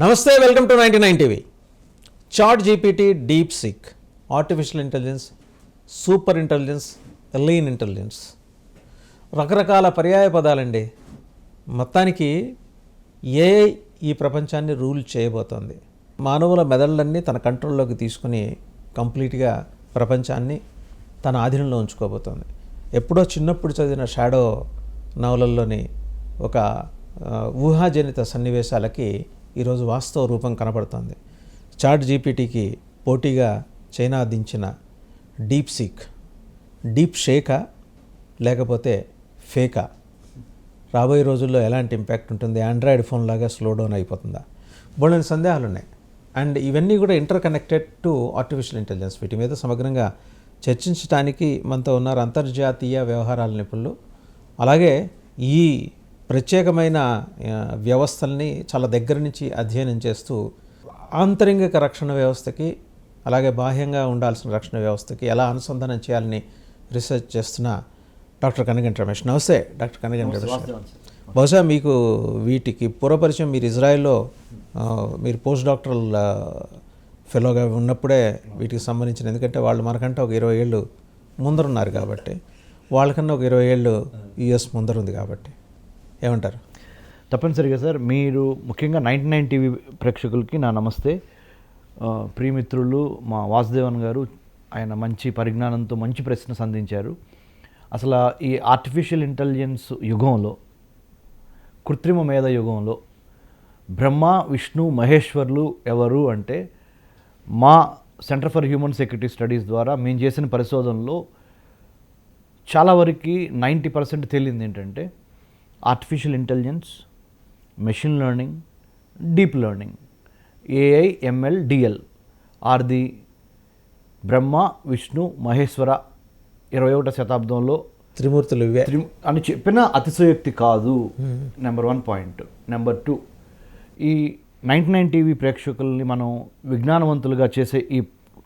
నమస్తే, welcome to 99 TV. ChatGPT, DeepSeek, artificial intelligence, super intelligence, lean intelligence, రకరకాల పర్యాయ పదాలండి. మొత్తానికి AI ఈ ప్రపంచాన్ని రూల్ చేయబోతోంది. మానవుల మెదళ్ళన్నీ తన కంట్రోల్లోకి తీసుకుని కంప్లీట్గా ప్రపంచాన్ని తన ఆధీనంలో ఉంచుకోబోతోంది. ఎప్పుడో చిన్నప్పుడు చదివిన షాడో నవలల్లోని ఒక ఊహాజనిత సన్నివేశాలకి ఈరోజు వాస్తవ రూపం కనబడుతోంది. చాట్ జీపీటీకి పోటీగా చైనా దించిన డీప్ సీక్, డీప్ షేకా లేకపోతే ఫేకా? రాబోయే రోజుల్లో ఎలాంటి ఇంపాక్ట్ ఉంటుంది? ఆండ్రాయిడ్ ఫోన్ లాగా స్లో డౌన్ అయిపోతుందా? బోల్డెన్ సందేహాలు ఉన్నాయి. అండ్ ఇవన్నీ కూడా inter connected to artificial intelligence. వీటి మీద సమగ్రంగా చర్చించడానికి మనతో ఉన్నారు అంతర్జాతీయ వ్యవహారాల నిపుణులు, అలాగే ఈ ప్రత్యేకమైన వ్యవస్థల్ని చాలా దగ్గర నుంచి అధ్యయనం చేస్తూ ఆంతరింగిక రక్షణ వ్యవస్థకి అలాగే బాహ్యంగా ఉండాల్సిన రక్షణ వ్యవస్థకి ఎలా అనుసంధానం చేయాలని రీసెర్చ్ చేస్తున్న డాక్టర్ కనిగంటి రమేష్. నమస్తే డాక్టర్ కనిగంటి రమేష్. బహుశా మీకు వీటికి పూర్వపరిచయం, మీరు ఇజ్రాయెల్లో మీరు పోస్ట్ డాక్టరల్ ఫెలోగా ఉన్నప్పుడే వీటికి సంబంధించిన, ఎందుకంటే వాళ్ళు మనకంటే ఒక 20 ఏళ్ళు ముందరున్నారు కాబట్టి, వాళ్ళకన్నా ఒక 20 ఏళ్ళు యుఎస్ ముందరుంది కాబట్టి ఏమంటారు? తప్పనిసరిగా సార్, మీరు ముఖ్యంగా 99 టీవీ ప్రేక్షకులకి నా నమస్తే. ప్రియమిత్రులు మా వాసుదేవన్ గారు, ఆయన మంచి పరిజ్ఞానంతో మంచి ప్రశ్న సంధించారు. అసలు ఈ ఆర్టిఫిషియల్ ఇంటెలిజెన్స్ యుగంలో, కృత్రిమ మేధ యుగంలో బ్రహ్మ, విష్ణు, మహేశ్వర్లు ఎవరు అంటే, మా centre for human security studies ద్వారా మేము చేసిన పరిశోధనలో చాలా వరకు 90% తేలింది ఏంటంటే, artificial intelligence, machine learning, deep learning, AI, ML, DL are the Brahma, Vishnu, Maheshwara 21వ శతాబ్దంలో త్రిమూర్తులు అని చెప్పిన అతిశయోక్తి కాదు. Number 1 point. నెంబర్ 2, ఈ 99 టీవీ ప్రేక్షకుల్ని మనం విజ్ఞానవంతులుగా చేసే ఈ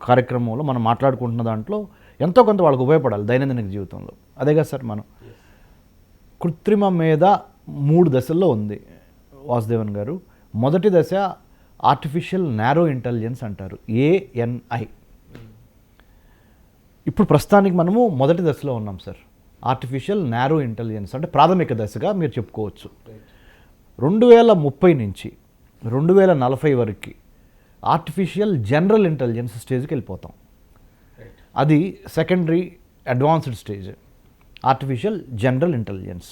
కార్యక్రమంలో మనం మాట్లాడుకుంటున్న దాంట్లో ఎంతో కొంత వాళ్ళకు ఉపయోగపడాలి దైనందిన జీవితంలో. అదేగా సార్, మనం కృత్రిమ మీద 3 దశల్లో ఉంది వాసుదేవన్ గారు. మొదటి దశ ఆర్టిఫిషియల్ నారో ఇంటెలిజెన్స్ అంటారు, ఏఎన్ఐ. ఇప్పుడు ప్రస్తుతానికి మనము మొదటి దశలో ఉన్నాం సార్. ఆర్టిఫిషియల్ నారో ఇంటెలిజెన్స్ అంటే ప్రాథమిక దశగా మీరు చెప్పుకోవచ్చు. 2030 నుంచి 2040 వరకు ఆర్టిఫిషియల్ జనరల్ ఇంటెలిజెన్స్ స్టేజ్కి వెళ్ళిపోతాం. అది secondary advanced stage, artificial general intelligence,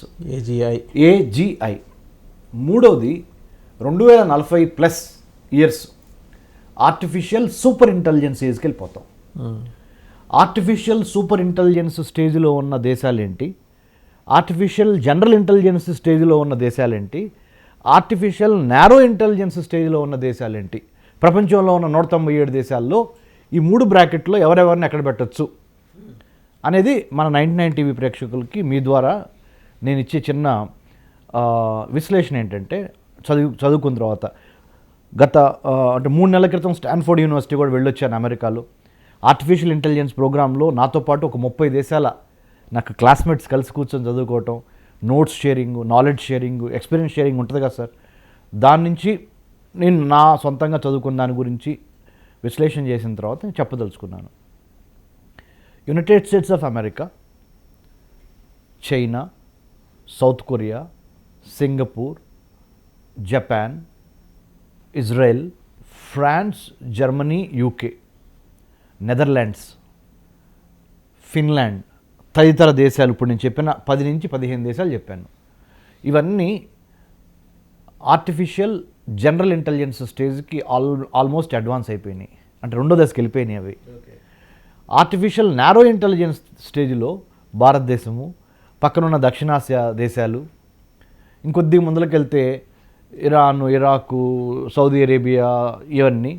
AGI. మూడోది 2040+ ఇయర్స్ ఆర్టిఫిషియల్ సూపర్ ఇంటెలిజెన్స్ ఏజ్కి వెళ్ళిపోతాం. ఆర్టిఫిషియల్ సూపర్ ఇంటెలిజెన్స్ స్టేజ్లో ఉన్న దేశాలేంటి, ఆర్టిఫిషియల్ జనరల్ ఇంటెలిజెన్స్ స్టేజ్లో ఉన్న దేశాలేంటి, ఆర్టిఫిషియల్ నారో ఇంటెలిజెన్స్ స్టేజ్లో ఉన్న దేశాలేంటి, ప్రపంచంలో ఉన్న 197 దేశాల్లో ఈ 3 బ్రాకెట్లో ఎవరెవరిని ఎక్కడ పెట్టచ్చు అనేది మన 99 టీవీ ప్రేక్షకులకి మీ ద్వారా నేను ఇచ్చే చిన్న విశ్లేషణ ఏంటంటే, చదువుకున్న తర్వాత అంటే 3 నెలల క్రితం స్టాన్ఫోర్డ్ యూనివర్సిటీ కూడా వెళ్ళొచ్చాను అమెరికాలో. ఆర్టిఫిషియల్ ఇంటెలిజెన్స్ ప్రోగ్రాంలో నాతో పాటు ఒక 30 దేశాల నాకు క్లాస్మేట్స్ కలిసి కూర్చొని చదువుకోవటం, notes sharing, knowledge sharing, experience sharing ఉంటుంది కదా సార్. దాని నుంచి నేను నా సొంతంగా చదువుకున్న దాని గురించి విశ్లేషణ చేసిన తర్వాత నేను చెప్పదలుచుకున్నాను. United States of America, China, South Korea, Singapore, Japan, Israel, France, Germany, UK, Netherlands, Finland తదితర దేశాలు, ఇప్పుడు నేను చెప్పిన 10 నుంచి 15 దేశాలు చెప్పాను. ఇవన్నీ ఆర్టిఫిషియల్ జనరల్ ఇంటెలిజెన్స్ స్టేజ్కి ఆల్మోస్ట్ అడ్వాన్స్ అయిపోయినాయి, అంటే 2వ దశకి వెళ్ళిపోయినాయి అవి. ఆర్టిఫిషియల్ నారో ఇంటెలిజెన్స్ స్టేజ్లో భారతదేశము, పక్కనున్న దక్షిణాసియా దేశాలు, ఇంకొద్ది ముందుకు వెళ్తే ఇరాన్, ఇరాకు, సౌదీ అరేబియా, ఇవన్నీ.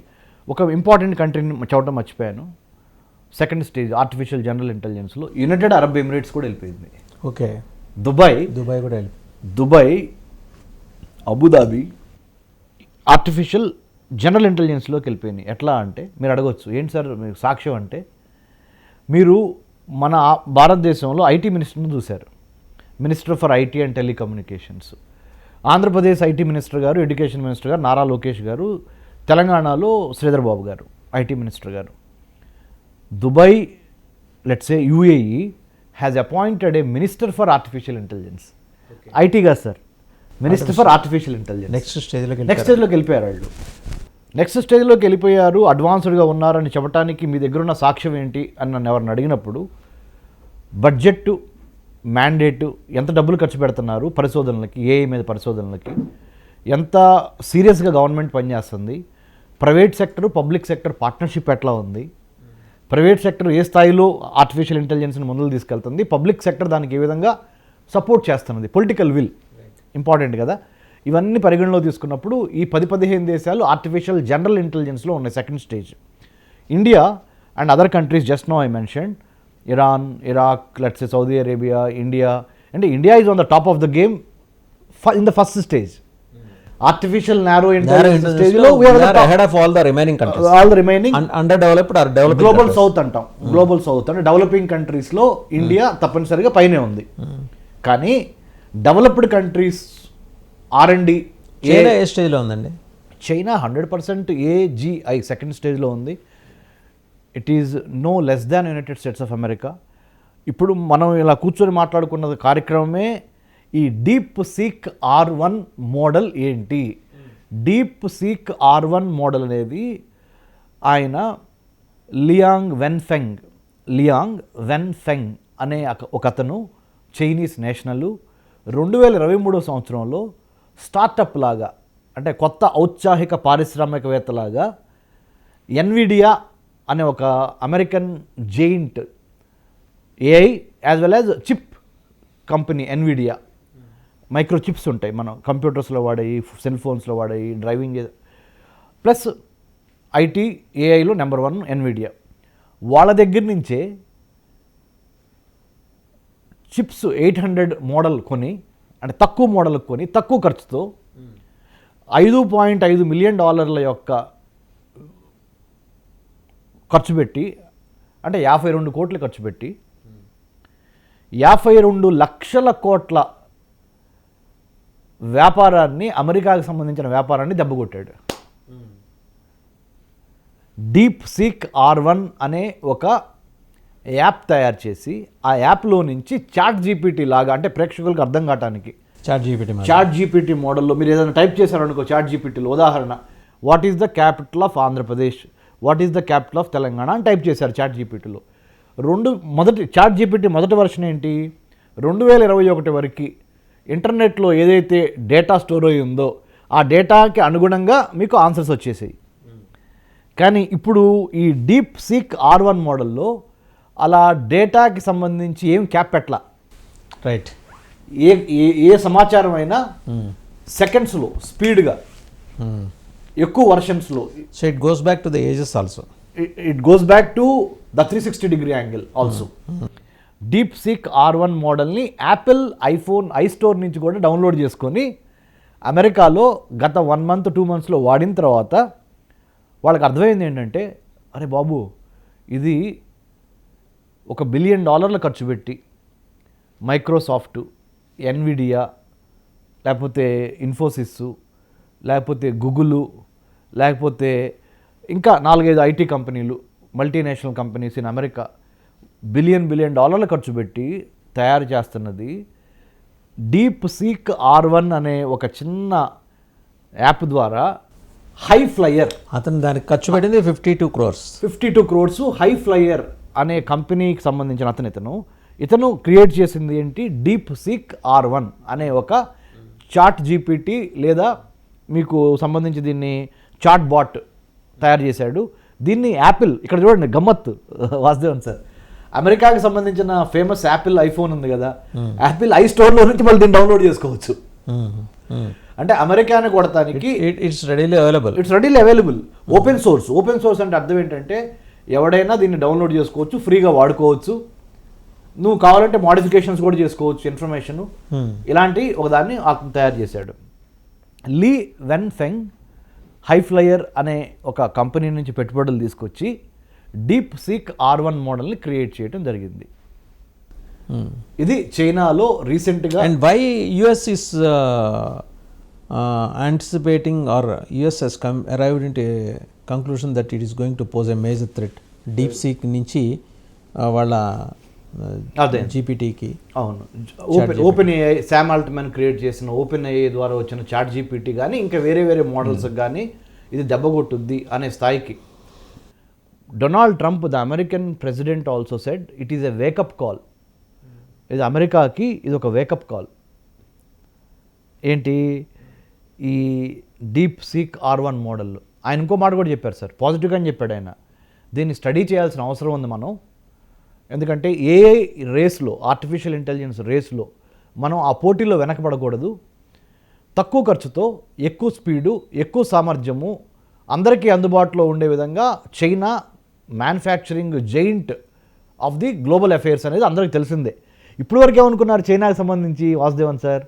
ఒక ఇంపార్టెంట్ కంట్రీని చూడటం మర్చిపోయాను. సెకండ్ స్టేజ్ ఆర్టిఫిషియల్ జనరల్ ఇంటెలిజెన్స్లో యునైటెడ్ అరబ్ ఎమిరేట్స్ కూడా వెళ్ళిపోయింది. ఓకే, దుబాయ్ కూడా వెళ్ళిపోయింది. దుబాయ్, అబుదాబి ఆర్టిఫిషియల్ జనరల్ ఇంటెలిజెన్స్లోకి వెళ్ళిపోయినాయి. ఎట్లా అంటే మీరు అడగవచ్చు, ఏంటి సార్ మీకు సాక్ష్యం అంటే, మీరు మన భారతదేశంలో ఐటీ మినిస్టర్ని చూశారు, minister for IT and telecommunications. Andhra Pradesh IT minister గారు, ఎడ్యుకేషన్ మినిస్టర్ గారు నారా లోకేష్ గారు, తెలంగాణలో శ్రీధర్ బాబు గారు ఐటీ మినిస్టర్ గారు. Dubai, let's say UAE has appointed a minister for artificial intelligence. IT కాదు sir, minister for artificial intelligence. Next స్టేజ్లోకి నెక్స్ట్ స్టేజ్లోకి వెళ్ళిపోయారు వాళ్ళు. నెక్స్ట్ స్టేజ్లోకి వెళ్ళిపోయారు, అడ్వాన్స్డ్గా ఉన్నారని చెప్పడానికి మీ దగ్గర ఉన్న సాక్ష్యం ఏంటి అని నన్ను ఎవరిని అడిగినప్పుడు, బడ్జెట్ మ్యాండేట్, ఎంత డబ్బులు ఖర్చు పెడుతున్నారు పరిశోధనలకి, ఏఐ మీద పరిశోధనలకి, ఎంత సీరియస్గా గవర్నమెంట్ పనిచేస్తుంది, private sector public sector partnership ఎట్లా ఉంది, ప్రైవేట్ సెక్టర్ ఏ స్థాయిలో ఆర్టిఫిషియల్ ఇంటెలిజెన్స్ని ముందుకు తీసుకెళ్తుంది, పబ్లిక్ సెక్టర్ దానికి ఏ విధంగా సపోర్ట్ చేస్తున్నది, పొలిటికల్ విల్ ఇంపార్టెంట్ కదా. ఇవన్నీ పరిగణలో తీసుకున్నప్పుడు ఈ 10-15 దేశాలు ఆర్టిఫిషియల్ జనరల్ ఇంటెలిజెన్స్లో ఉన్నాయి second stage. India and other countries just no I mention, Iran, Iraq, let's say Saudi Arabia, India, అంటే India is on the top of the game in the first stage. Artificial narrow intelligence స్టేజ్లో ahead of all the remaining countries. All the remaining underdeveloped or developing global countries. South అంటాం. Global south అంటే developing కంట్రీస్లో India తప్పనిసరిగా పైనే ఉంది. కానీ developed countries R&D, China ఏ స్టేజ్లో ఉందండి? చైనా 100% AGI సెకండ్ స్టేజ్లో ఉంది. It is no less than United States of America. ఇప్పుడు మనం ఇలా కూర్చొని మాట్లాడుకున్న కార్యక్రమమే ఈ డీప్ సీక్ R1 మోడల్ ఏంటి. డీప్ సీక్ R1 మోడల్ అనేది ఆయన లియాంగ్ వెన్ఫెంగ్ అనే ఒక అతను చైనీస్ నేషనల్ 2023 సంవత్సరంలో స్టార్టప్ లాగా, అంటే కొత్త ఔత్సాహిక పారిశ్రామికవేత్తలాగా ఎన్విడియా అనే ఒక American giant AI as well as chip company Nvidia, micro chips ఉంటాయి మనం కంప్యూటర్స్లో వాడాయి, సెల్ ఫోన్స్లో వాడాయి, డ్రైవింగ్ ప్లస్ ఐటీ ఏఐలో నెంబర్ 1 ఎన్విడియా. వాళ్ళ దగ్గర నుంచే చిప్స్ 800 మోడల్ కొని, అంటే తక్కువ మోడల్ కొని తక్కువ ఖర్చుతో $5.5 మిలియన్ యొక్క ఖర్చు పెట్టి, అంటే 52 కోట్లు ఖర్చు పెట్టి 52 లక్షల కోట్ల వ్యాపారాన్ని, అమెరికాకు సంబంధించిన వ్యాపారాన్ని దెబ్బకొట్టాడు. డీప్ సీక్ R1 అనే ఒక యాప్ తయారు చేసి ఆ యాప్లో నుంచి చాట్ జీపీటీ లాగా, అంటే ప్రేక్షకులకు అర్థం కావడానికి చాట్ జీపీటీ మోడల్లో మీరు ఏదైనా టైప్ చేశారనుకో చాట్ జీపీటీలో, ఉదాహరణ what is the capital of Andhra Pradesh, what is the capital of Telangana అని టైప్ చేశారు చాట్ జీపీటీలో. చాట్ జీపీటీ మొదటి వర్షన్ ఏంటి, 2021 వరకు ఇంటర్నెట్లో ఏదైతే డేటా స్టోర్ అయి ఉందో ఆ డేటాకి అనుగుణంగా మీకు ఆన్సర్స్ వచ్చేసాయి. కానీ ఇప్పుడు ఈ డీప్ సీక్ R1 మోడల్లో అలా డేటాకి సంబంధించి ఏం క్యాప్ పెట్టలా. రైట్. ఏ సమాచారం అయినా సెకండ్స్లో స్పీడ్గా, ఎక్కువ వర్షన్స్లో. So it goes back to the ages also. It goes back to the 360-degree angle also. DeepSeek R1 మోడల్ని యాపిల్ ఐస్టోర్ నుంచి కూడా డౌన్లోడ్ చేసుకొని అమెరికాలో గత 1 మంత్ 2 మంత్స్లో వాడిన తర్వాత వాళ్ళకి అర్థమైంది ఏంటంటే, అరే బాబు ఇది $1 బిలియన్ ఖర్చు పెట్టి మైక్రోసాఫ్ట్, ఎన్విడియా, లేకపోతే ఇన్ఫోసిస్, లేకపోతే గూగుల్, లేకపోతే ఇంకా 4-5 ఐటీ కంపెనీలు, multinational companies in America billion ఖర్చు పెట్టి తయారు చేస్తున్నది డీప్ సీక్ R1 అనే ఒక చిన్న యాప్ ద్వారా. హై ఫ్లయర్, అతను దానికి ఖర్చు పెట్టింది 52 crores. హై ఫ్లయర్ అనే కంపెనీకి సంబంధించిన ఇతను క్రియేట్ చేసింది ఏంటి, డీప్ సీక్ R1 అనే ఒక చాట్ జీపీటీ లేదా మీకు సంబంధించి దీన్ని చాట్ బాట్ తయారు చేశాడు. దీన్ని యాపిల్, ఇక్కడ చూడండి గమ్మత్తు వాసుదేవన్ సార్, అమెరికాకి సంబంధించిన ఫేమస్ యాపిల్ ఐఫోన్ ఉంది కదా, యాపిల్ ఐస్టోర్లో నుంచి మళ్ళీ దీన్ని డౌన్లోడ్ చేసుకోవచ్చు. అంటే అమెరికాని కొడటానికి it's readily available. Open source అంటే అర్థం ఏంటంటే ఎవడైనా దీన్ని డౌన్లోడ్ చేసుకోవచ్చు, ఫ్రీగా వాడుకోవచ్చు. నువ్వు కావాలంటే మోడిఫికేషన్స్ కూడా చేసుకోవచ్చు, ఇన్ఫర్మేషన్ ఇలాంటి ఒకదాన్ని అతను తయారు చేశాడు. లీ వెన్ఫెంగ్ హైఫ్లయర్ అనే ఒక కంపెనీ నుంచి పెట్టుబడులు తీసుకొచ్చి డీప్ సీక్ R1 మోడల్ని క్రియేట్ చేయడం జరిగింది. ఇది చైనాలో రీసెంట్గా. And why US is anticipating or US has arrived into a conclusion that it is going to pose a major threat. DeepSeek నుంచి వాళ్ళ అదే జీపీటీకి అవును open AI Sam Altman create చేసిన ఓపెన్ ఏఐ ద్వారా వచ్చిన చాట్ జీపీటీ కానీ ఇంకా వేరే వేరే మోడల్స్కి కానీ ఇది దెబ్బ కొట్టుద్ది అనే స్థాయికి Donald Trump the American president also said it is a wake up call. ఇది అమెరికాకి ఇది ఒక వేకప్ కాల్. ఏంటి ఈ డీప్ సీక్ R1 మోడల్. ఆయన ఇంకో మాట కూడా చెప్పారు సార్, పాజిటివ్గానే చెప్పాడు ఆయన. దీన్ని స్టడీ చేయాల్సిన అవసరం ఉంది మనం, ఎందుకంటే ఏఐ రేస్లో, ఆర్టిఫిషియల్ ఇంటెలిజెన్స్ రేస్లో మనం ఆ పోటీలో వెనకబడకూడదు. తక్కువ ఖర్చుతో ఎక్కువ స్పీడు, ఎక్కువ సామర్థ్యము అందరికీ అందుబాటులో ఉండే విధంగా China manufacturing giant of the global affairs అనేది అందరికీ తెలిసిందే. ఇప్పుడు వరకు ఏమనుకున్నారు చైనాకి సంబంధించి వాసుదేవన్ సార్?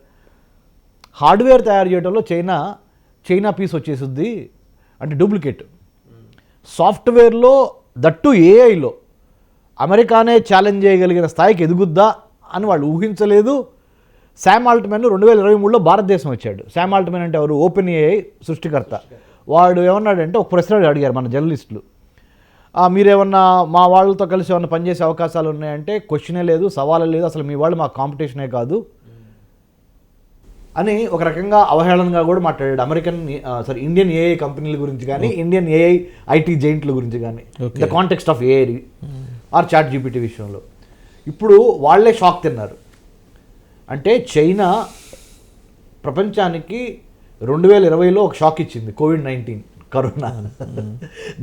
హార్డ్వేర్ తయారు చేయడంలో చైనా పీస్ వచ్చేసింది అంటే డూప్లికేట్. సాఫ్ట్వేర్లో దట్టు ఏఐలో అమెరికానే ఛాలెంజ్ చేయగలిగిన స్థాయికి ఎదుగుద్దా అని వాళ్ళు ఊహించలేదు. శామ్ ఆల్ట్మన్ 2023లో భారతదేశం వచ్చాడు. శామ్ ఆల్ట్మన్ అంటే ఎవరు? ఓపెన్ ఏఐ సృష్టికర్త. వాడు ఏమన్నాడంటే ఒక ప్రశ్న అడిగారు మన జర్నలిస్టులు, మీరేమన్నా మా వాళ్ళతో కలిసి ఏమన్నా పనిచేసే అవకాశాలు ఉన్నాయంటే క్వశ్చనే లేదు, సవాలే లేదు, అసలు మీ వాళ్ళు మా కాంపిటీషనే కాదు అని ఒక రకంగా అవహేళనగా కూడా మాట్లాడాడు ఇండియన్ ఏఐ కంపెనీల గురించి కానీ ఇండియన్ ఏఐ ఐటీ జైంట్ల గురించి కానీ the context of AI or ChatGPT విషయంలో. ఇప్పుడు వాళ్ళే షాక్ తిన్నారు. అంటే చైనా ప్రపంచానికి 2020లో ఒక షాక్ ఇచ్చింది, కోవిడ్-19 కరోనా.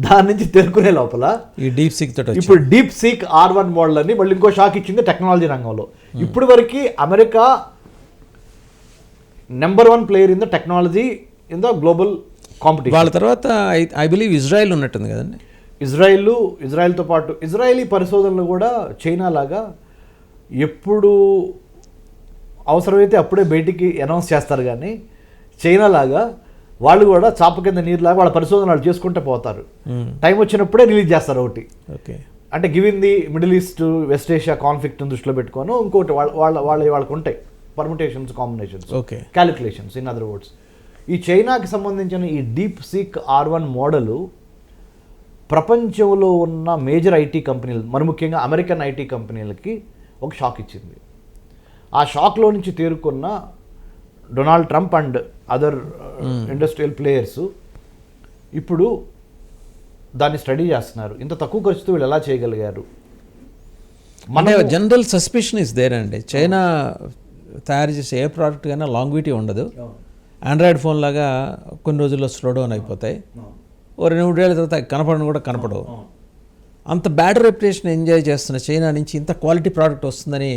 దాని నుంచి తేరుకునే లోపల ఈ డీప్ సీక్ ఇప్పుడు డీప్ సీక్ R1 మోడల్ అని మళ్ళీ ఇంకో షాక్ ఇచ్చింది టెక్నాలజీ రంగంలో. ఇప్పుడు వరకు America number 1 player in the technology in the global competition. వాళ్ళ తర్వాత ఐ బిలీవ్ ఇజ్రాయెల్ ఉన్నట్టుంది కదండి. ఇజ్రాయెల్తో పాటు ఇజ్రాయలీ పరిశోధనలు కూడా చైనా లాగా ఎప్పుడు అవసరమైతే అప్పుడే బయటికి అనౌన్స్ చేస్తారు, కానీ చైనా లాగా వాళ్ళు కూడా చాప కింద నీరులాగా వాళ్ళ పరిశోధనలు చేసుకుంటూ పోతారు. టైం వచ్చినప్పుడే రిలీజ్ చేస్తారు ఒకటి. ఓకే, అంటే given the middle east west Asia కాన్ఫ్లిక్ట్ని దృష్టిలో పెట్టుకొని ఇంకోటి వాళ్ళకు ఉంటాయి permutations, combinations, okay, calculations. In other words ఈ చైనాకి సంబంధించిన ఈ డీప్ సీక్ R1 మోడలు ప్రపంచంలో ఉన్న మేజర్ ఐటీ కంపెనీలు, మరి ముఖ్యంగా అమెరికన్ ఐటీ కంపెనీలకి ఒక షాక్ ఇచ్చింది. ఆ షాక్లో నుంచి తేరుకున్న Donald Trump and other industrial players ఇప్పుడు దాన్ని స్టడీ చేస్తున్నారు. ఇంత తక్కువ ఖర్చుతో వీళ్ళు ఎలా చేయగలిగారు? మన జనరల్ సస్పిషన్ ఇస్ దేర్ అండి. చైనా తయారు చేసే ఏ ప్రోడక్ట్ కైనా లాంగ్విటీ ఉండదు. ఆండ్రాయిడ్ ఫోన్ లాగా కొన్ని రోజుల్లో స్లో డౌన్ అయిపోతాయి, ఓ 2-3 ఏళ్ళ తర్వాత కనపడవు. అంత బ్యాడ్ రెప్యుటేషన్ ఎంజాయ్ చేస్తున్న చైనా నుంచి ఇంత క్వాలిటీ ప్రోడక్ట్ వస్తుందని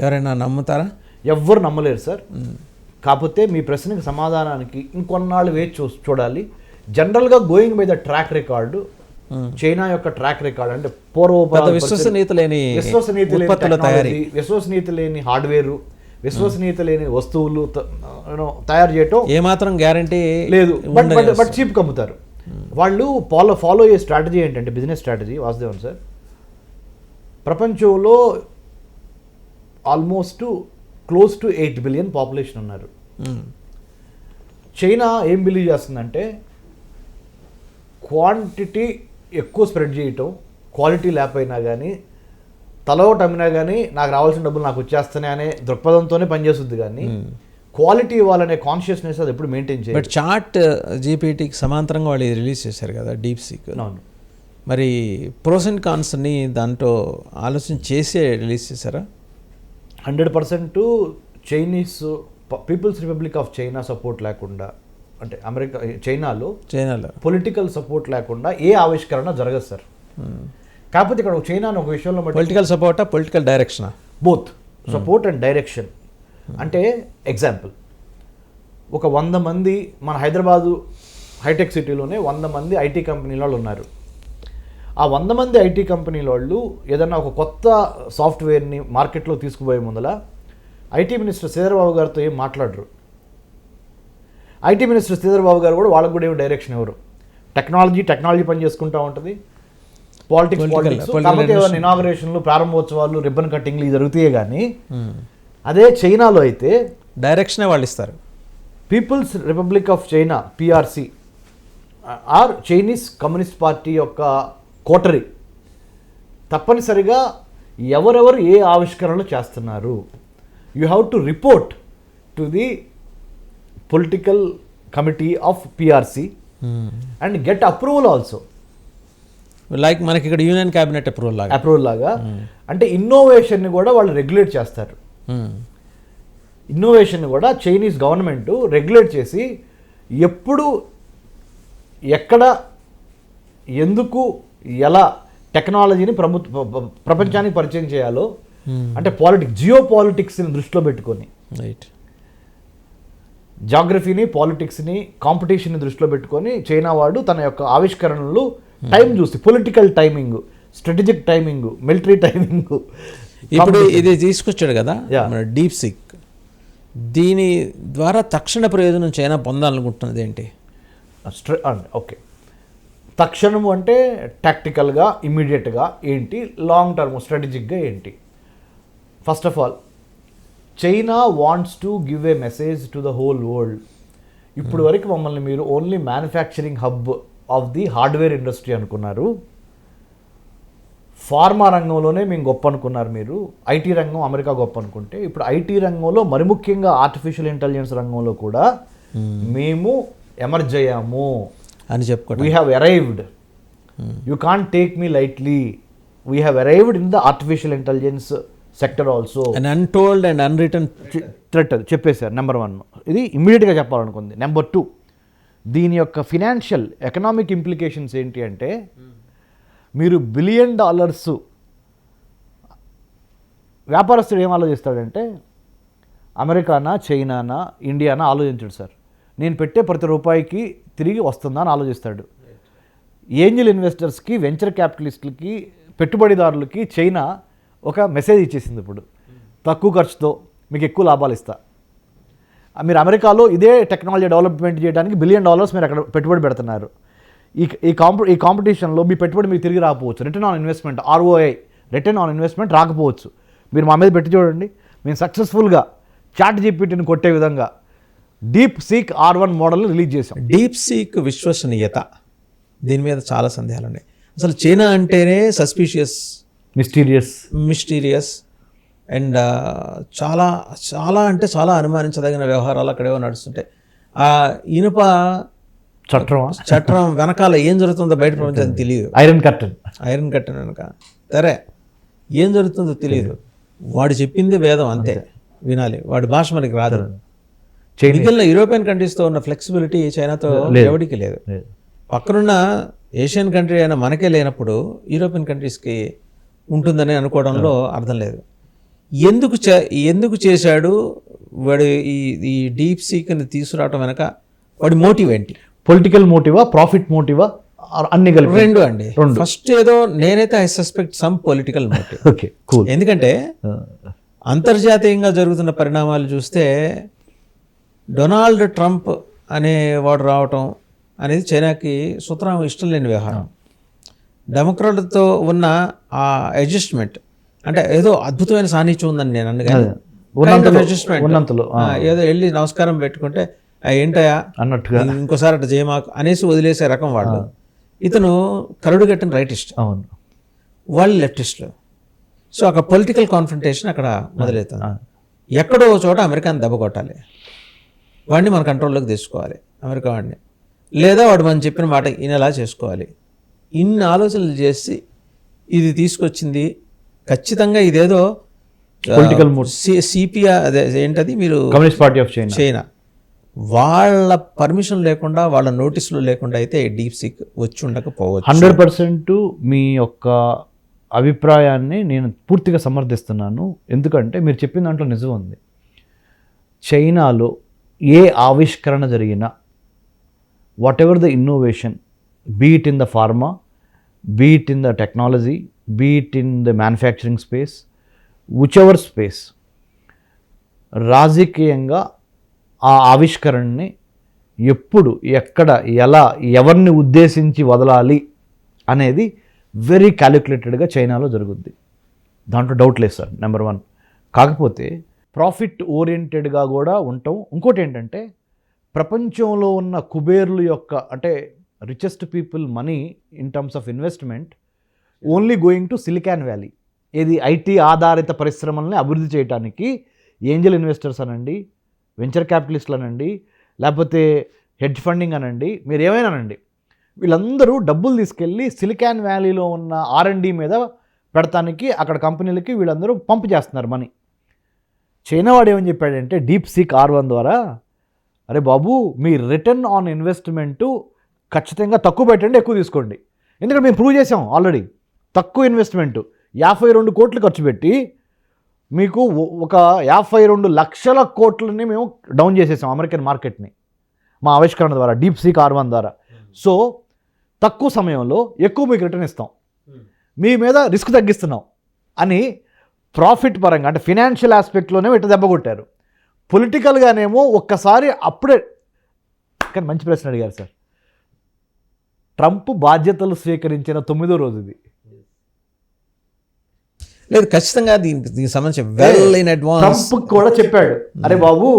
ఎవరైనా నమ్ముతారా? ఎవ్వరు నమ్మలేరు సార్. కాకపోతే మీ ప్రశ్నకి సమాధానానికి ఇంకొన్నాళ్ళు వేచి చూడాలి. జనరల్గా going by the track record, China యొక్క ట్రాక్ రికార్డ్ అంటే విశ్వసనీయత లేని హార్డ్వేరు, విశ్వసనీయత లేని వస్తువులు తయారు చేయటం ఏమాత్రం గ్యారంటీ లేదు. బట్ చీప్ కమ్ముతారు వాళ్ళు. ఫాలో అయ్యే స్ట్రాటజీ ఏంటంటే బిజినెస్ స్ట్రాటజీ వాసుదేవన్ సార్, ప్రపంచంలో almost close to 8 billion population ఉన్నారు. చైనా ఏం బిలీవ్ చేస్తుందంటే క్వాంటిటీ ఎక్కువ స్ప్రెడ్ చేయటం, క్వాలిటీ లేకపోయినా కానీ తలవట అమ్మినా కానీ నాకు రావాల్సిన డబ్బులు నాకు వచ్చేస్తానే అనే దృక్పథంతోనే పనిచేస్తుంది, కానీ క్వాలిటీ ఇవ్వాలనే కాన్షియస్నెస్ అది ఎప్పుడు మెయింటైన్ చేయాలి. బట్ చాట్ జీపీటీకి సమాంతరంగా వాళ్ళు రిలీజ్ చేశారు కదా డీప్ సీక్. అవును, మరి ప్రోస్ అండ్ కాన్స్ని దాంట్లో ఆలోచన చేసే రిలీజ్ చేశారా? 100% Chinese People's Republic of China support లేకుండా, అంటే చైనాలో పొలిటికల్ సపోర్ట్ లేకుండా ఏ ఆవిష్కరణ జరగదు సార్. కాకపోతే ఇక్కడ చైనాను ఒక విషయంలో పొలిటికల్ సపోర్టా, పొలిటికల్ డైరెక్షనా? Both support and direction. అంటే ఎగ్జాంపుల్, ఒక 100 మంది మన హైదరాబాదు హైటెక్ సిటీలోనే 100 మంది ఐటీ కంపెనీల వాళ్ళు ఉన్నారు. ఆ 100 మంది ఐటీ కంపెనీల వాళ్ళు ఏదన్నా ఒక కొత్త సాఫ్ట్వేర్ని మార్కెట్లో తీసుకుపోయే ముందల ఐటీ మినిస్టర్ శ్రీధర్ బాబు గారితో ఏం మాట్లాడరు. ఐటీ మినిస్టర్ శ్రీధర్ బాబు గారు కూడా వాళ్ళకు కూడా ఏమి డైరెక్షన్ ఎవరు. టెక్నాలజీ పని చేసుకుంటూ ఉంటుంది, పాలిటిక్స్ కాకపోతే ఇనాగరేషన్లు, ప్రారంభోత్సవాలు, రిబ్బన్ కటింగ్లు జరుగుతాయి. కానీ అదే చైనాలో అయితే డైరెక్షనే వాళ్ళు ఇస్తారు. People's Republic of China PRC or Chinese Communist Party యొక్క కోటరీ తప్పనిసరిగా ఎవరెవరు ఏ ఆవిష్కరణలు చేస్తున్నారు, you have to report to the political committee of PRC and get approval also. Like మనకి ఇక్కడ యూనియన్ క్యాబినెట్ అప్రూవల్ లాగా. అంటే ఇన్నోవేషన్ని కూడా వాళ్ళు రెగ్యులేట్ చేస్తారు. ఇన్నోవేషన్ కూడా చైనీస్ గవర్నమెంట్ రెగ్యులేట్ చేసి ఎప్పుడు ఎక్కడ ఎందుకు ఎలా టెక్నాలజీని ప్రపంచానికి పరిచయం చేయాలో, అంటే జియో పాలిటిక్స్ని దృష్టిలో పెట్టుకొని, రైట్, జాగ్రఫీని పాలిటిక్స్ని కాంపిటీషన్ని దృష్టిలో పెట్టుకొని చైనా వాడు తన యొక్క ఆవిష్కరణలు టైం చూసి political timing, strategic timing, military timing. ఇప్పుడు ఇది తీసుకొచ్చాడు కదా మన డీప్ సిక్, దీని ద్వారా తక్షణ ప్రయోజనం చైనా పొందాలనుకుంటున్నది ఏంటి? ఓకే, తక్షణము అంటే టాక్టికల్గా ఇమ్మీడియట్గా ఏంటి, లాంగ్ టర్మ్ స్ట్రాటజిక్గా ఏంటి? First of all China wants to give a message to the whole world. ఇప్పుడు వరకు మమ్మల్ని మీరు only manufacturing hub of the hardware industry అనుకున్నారు, ఫార్మా రంగంలోనే మేము గొప్ప అనుకున్నారు మీరు, ఐటీ రంగం అమెరికా గొప్ప అనుకుంటే ఇప్పుడు ఐటీ రంగంలో మరి ముఖ్యంగా ఆర్టిఫిషియల్ ఇంటెలిజెన్స్ రంగంలో కూడా మేము ఎమర్జ్ అయ్యాము అని చెప్పుకోండి. We have arrived, you can't take me lightly, we have arrived in the artificial intelligence sector also. And untold and unwritten threat అది చెప్పేశారు. నెంబర్ 1 ఇది ఇమ్మీడియట్గా చెప్పాలనుకుంది. నెంబర్ 2 దీని యొక్క ఫినాన్షియల్ ఎకనామిక్ ఇంప్లికేషన్స్ ఏంటి అంటే, మీరు $1 బిలియన్ వ్యాపారస్తుడు ఏం ఆలోచిస్తాడంటే, అమెరికానా చైనానా ఇండియానా ఆలోచించాడు సార్, నేను పెట్టే ప్రతి రూపాయికి తిరిగి వస్తుందా అని ఆలోచిస్తాడు. ఏంజల్ ఇన్వెస్టర్స్కి, వెంచర్ క్యాపిటలిస్టులకి, పెట్టుబడిదారులకి చైనా ఒక మెసేజ్ ఇచ్చేసింది. ఇప్పుడు తక్కువ ఖర్చుతో మీకు ఎక్కువ లాభాలు ఇస్తా. మీరు అమెరికాలో ఇదే టెక్నాలజీ డెవలప్మెంట్ చేయడానికి $1 బిలియన్ మీరు అక్కడ పెట్టుబడి పెడుతున్నారు. ఈ కాంపిటీషన్లో మీ పెట్టుబడి మీకు తిరిగి రాకపోవచ్చు. Return on investment, ROI return on investment రాకపోవచ్చు. మీరు మా మీద పెట్టి చూడండి, మేము సక్సెస్ఫుల్గా చాట్ జీపీటీని కొట్టే విధంగా డీప్ సీక్ R1 మోడల్ని రిలీజ్ చేసాం. డీప్ సీక్ విశ్వసనీయత, దీని మీద చాలా సందేహాలు ఉన్నాయి. అసలు చైనా అంటేనే సస్పీషియస్, మిస్టీరియస్ అండ్ చాలా చాలా అంటే చాలా అనుమానించదగిన వ్యవహారాలు అక్కడేవో నడుస్తుంటాయి. ఆ ఇనుప చట్టం వెనకాల ఏం జరుగుతుందో బయట ప్రపంచానికి తెలియదు. ఐరన్ కర్టన్ వెనక సరే ఏం జరుగుతుందో తెలియదు. వాడు చెప్పింది వేదం అంతే, వినాలి. వాడి భాష మనకి రాదు. మిగిలిన యూరోపియన్ కంట్రీస్తో ఉన్న ఫ్లెక్సిబిలిటీ చైనాతో ఎవరికి లేదు. పక్కనున్న ఏషియన్ కంట్రీ అయినా మనకే లేనప్పుడు యూరోపియన్ కంట్రీస్కి ఉంటుందని అనుకోవడంలో అర్థం లేదు. ఎందుకు చేశాడు వాడు ఈ డీప్ సీక్ని తీసుకురావటం వెనక వాడి మోటివ్ ఏంటి? పొలిటికల్ మోటివా, ప్రాఫిట్ మోటివా, అన్ని కలిపి? రెండు అండి. ఫస్ట్ ఏదో నేనైతే I suspect some political motive. Okay, cool. ఎందుకంటే అంతర్జాతీయంగా జరుగుతున్న పరిణామాలు చూస్తే డొనాల్డ్ ట్రంప్ అనే వాడు రావటం అనేది చైనాకి సుతరాం ఇష్టం లేని వ్యవహారం. డెమోక్రాట్తో ఉన్న ఆ అడ్జస్ట్మెంట్ అంటే ఏదో అద్భుతమైన సాన్నిధ్యం ఉందని నేను అన్నగానే అడ్జస్ట్మెంట్, ఏదో వెళ్ళి నమస్కారం పెట్టుకుంటే ఏంటయా అన్నట్టుగా ఇంకోసారి అట్లా చేయమాకు అనేసి వదిలేసే రకం వాళ్ళు. ఇతను కరుడు కట్టిన రైటిస్ట్, అవును, వాళ్ళు లెఫ్టిస్టులు. సో అక్కడ పొలిటికల్ కాన్ఫ్రంటేషన్ అక్కడ మొదలవుతుంది. ఎక్కడో చోట అమెరికాని దెబ్బ కొట్టాలి, వాడిని మన కంట్రోల్లోకి తీసుకోవాలి అమెరికా వాడిని, లేదా వాడు మనం చెప్పిన మాట ఈయనలా చేసుకోవాలి. ఇన్ని ఆలోచనలు చేసి ఇది తీసుకొచ్చింది. ఖచ్చితంగా ఇదేదో పొలిటికల్ సిపిఆ అదే ఏంటది మీరు కమ్యూనిస్ట్ పార్టీ ఆఫ్ చైనా వాళ్ళ పర్మిషన్ లేకుండా, వాళ్ళ నోటీసులు లేకుండా అయితే డీప్ సీక్ వచ్చి ఉండకపోవచ్చు. 100% మీ యొక్క అభిప్రాయాన్ని నేను పూర్తిగా సమర్థిస్తున్నాను. ఎందుకంటే మీరు చెప్పిన దాంట్లో నిజం ఉంది. చైనాలో ఏ ఆవిష్కరణ జరిగినా, whatever the innovation, be it in the pharma, be it in the technology, be it in the manufacturing space, whichever space, రాజకీయంగా ఆ ఆవిష్కరణని ఎప్పుడు, ఎక్కడ, ఎలా, ఎవరిని ఉద్దేశించి వదలాలి అనేది వెరీ క్యాలిక్యులేటెడ్గా చైనాలో జరుగుద్ది. దాంట్లో డౌట్ లేదు సార్, నెంబర్ 1. కాకపోతే ప్రాఫిట్ ఓరియంటెడ్గా కూడా ఉంటాం. ఇంకోటి ఏంటంటే ప్రపంచంలో ఉన్న కుబేర్లు యొక్క అంటే richest people money in terms of investment only going to silicon valley. ఇది ఐటీ ఆధారిత పరిశ్రమల్ని అభివృద్ధి చేయడానికి ఏంజల్ ఇన్వెస్టర్స్ అనండి, వెంచర్ క్యాపిటలిస్టులు అనండి, లేకపోతే హెడ్జ్ ఫండింగ్ అనండి, మీరు ఏమైనానండి, వీళ్ళందరూ డబ్బులు తీసుకెళ్ళి సిలికాన్ వ్యాలీలో ఉన్న R&D మీద పెడతానికి అక్కడ కంపెనీలకి వీళ్ళందరూ పంప్ చేస్తున్నారు మనీ. చైనా వాడు ఏమని చెప్పాడంటే DeepSeek R1 ద్వారా, అరే బాబు మీ రిటర్న్ ఆన్ ఇన్వెస్ట్మెంటు ఖచ్చితంగా తక్కువ పెట్టండి, ఎక్కువ తీసుకోండి. ఎందుకంటే మేము ప్రూవ్ చేసాం ఆల్రెడీ. తక్కువ ఇన్వెస్ట్మెంటు 52 కోట్లు ఖర్చు పెట్టి మీకు ఒక 52 లక్షల కోట్లని మేము డౌన్ చేసేసాం అమెరికన్ మార్కెట్ని మా ఆవిష్కరణ ద్వారా, DeepSeek R1 ద్వారా. సో తక్కువ సమయంలో ఎక్కువ మీకు రిటర్న్ ఇస్తాం, మీ మీద రిస్క్ తగ్గిస్తున్నాం అని ప్రాఫిట్ పరంగా అంటే ఫినాన్షియల్ ఆస్పెక్ట్లోనే ఇట్లా దెబ్బ కొట్టారు. పొలిటికల్గానేమో ఒక్కసారి అప్పుడే. కానీ మంచి ప్రశ్న అడిగారు సార్. ట్రంప్ బాధ్యతలు స్వీకరించిన 9వ రోజు ఇది. లేదు, ఖచ్చితంగా దీనికి సంబంధించి వెల్ ఇన్ అడ్వాన్స్ ట్రంప్ కూడా చెప్పాడు, అరే బాబు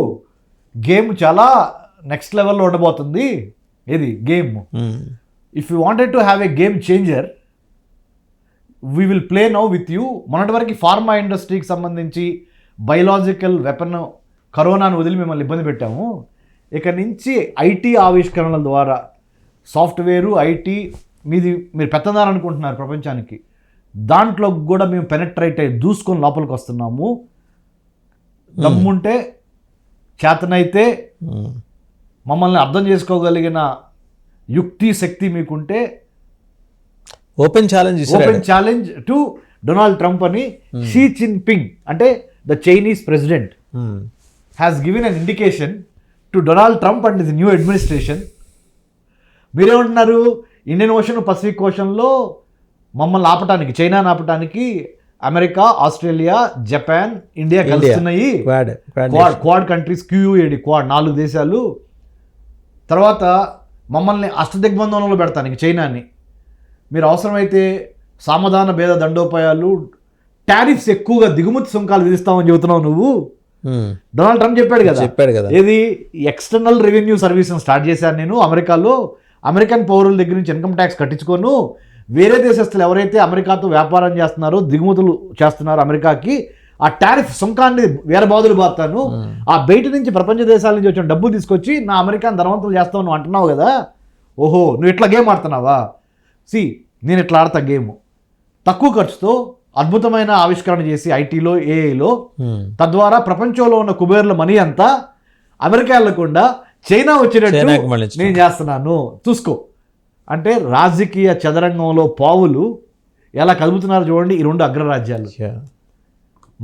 గేమ్ చాలా నెక్స్ట్ లెవెల్లో ఉండబోతుంది. ఇది game, if you wanted to have a game changer we will play now with you. మొన్నటి వరకు ఫార్మా ఇండస్ట్రీకి సంబంధించి బయలాజికల్ వెపన్ కరోనాను వదిలి మిమ్మల్ని ఇబ్బంది పెట్టాము. ఇక నుంచి ఐటీ ఆవిష్కరణల ద్వారా సాఫ్ట్వేరు ఐటీ మీరు పెత్తదారు అనుకుంటున్నారు ప్రపంచానికి, దాంట్లో కూడా మేము పెనట్రేట్ అయ్యి దూసుకొని లోపలికి వస్తున్నాము. దమ్ముంటే చేతనైతే మమ్మల్ని అర్థం చేసుకోగలిగిన యుక్తి శక్తి మీకుంటే open challenge to Donald Trump అని షీ జిన్పింగ్ అంటే the Chinese president has given an indication to Donald Trump and the new administration. మీరేమంటున్నారు, ఇండియన్ ఓషన్ పసిఫిక్ ఓషన్లో మమ్మల్ని ఆపటానికి, చైనాని ఆపటానికి అమెరికా, ఆస్ట్రేలియా, జపాన్, ఇండియా కలుస్తున్నాయి. క్వాడ్ కంట్రీస్, QUAD క్వాడ్ 4 దేశాలు. తర్వాత మమ్మల్ని అష్టదిగ్బంధనంలో పెడతానికి చైనాని. మీరు అవసరమైతే సామధాన భేద దండోపాయాలు, టారిఫ్స్ ఎక్కువగా దిగుమతి సుంకాలు విధిస్తామని చెబుతున్నావు నువ్వు. డొనాల్డ్ ట్రంప్ చెప్పాడు కదా. ఏది ఎక్స్టర్నల్ రెవెన్యూ సర్వీస్ని స్టార్ట్ చేశాను నేను అమెరికాలో. అమెరికన్ పౌరుల దగ్గర నుంచి ఇన్కమ్ ట్యాక్స్ కట్టించుకోను. వేరే దేశస్తులు ఎవరైతే అమెరికాతో వ్యాపారం చేస్తున్నారో, దిగుమతులు చేస్తున్నారో అమెరికాకి, ఆ టారిఫ్ సుంకాన్ని వేరే బాధలు బాస్తాను. ఆ బయట నుంచి ప్రపంచ దేశాల నుంచి వచ్చిన డబ్బు తీసుకొచ్చి నా అమెరికాను ధనవంతులు చేస్తావు నువ్వు అంటున్నావు కదా. ఓహో, నువ్వు ఇట్లా గేమ్ ఆడుతున్నావా? నేను ఇట్లా ఆడతా గేమ్. తక్కువ ఖర్చుతో అద్భుతమైన ఆవిష్కరణ చేసి ఐటీలో, ఏఐలో, తద్వారా ప్రపంచంలో ఉన్న కుబేర్ల మనీ అంతా అమెరికా వెళ్ళకుండా చైనా వచ్చినట్టు నేను చేస్తున్నాను చూసుకో అంటే. రాజకీయ చదరంగంలో పావులు ఎలా కదుపుతున్నారు చూడండి ఈ 2 అగ్రరాజ్యాలు.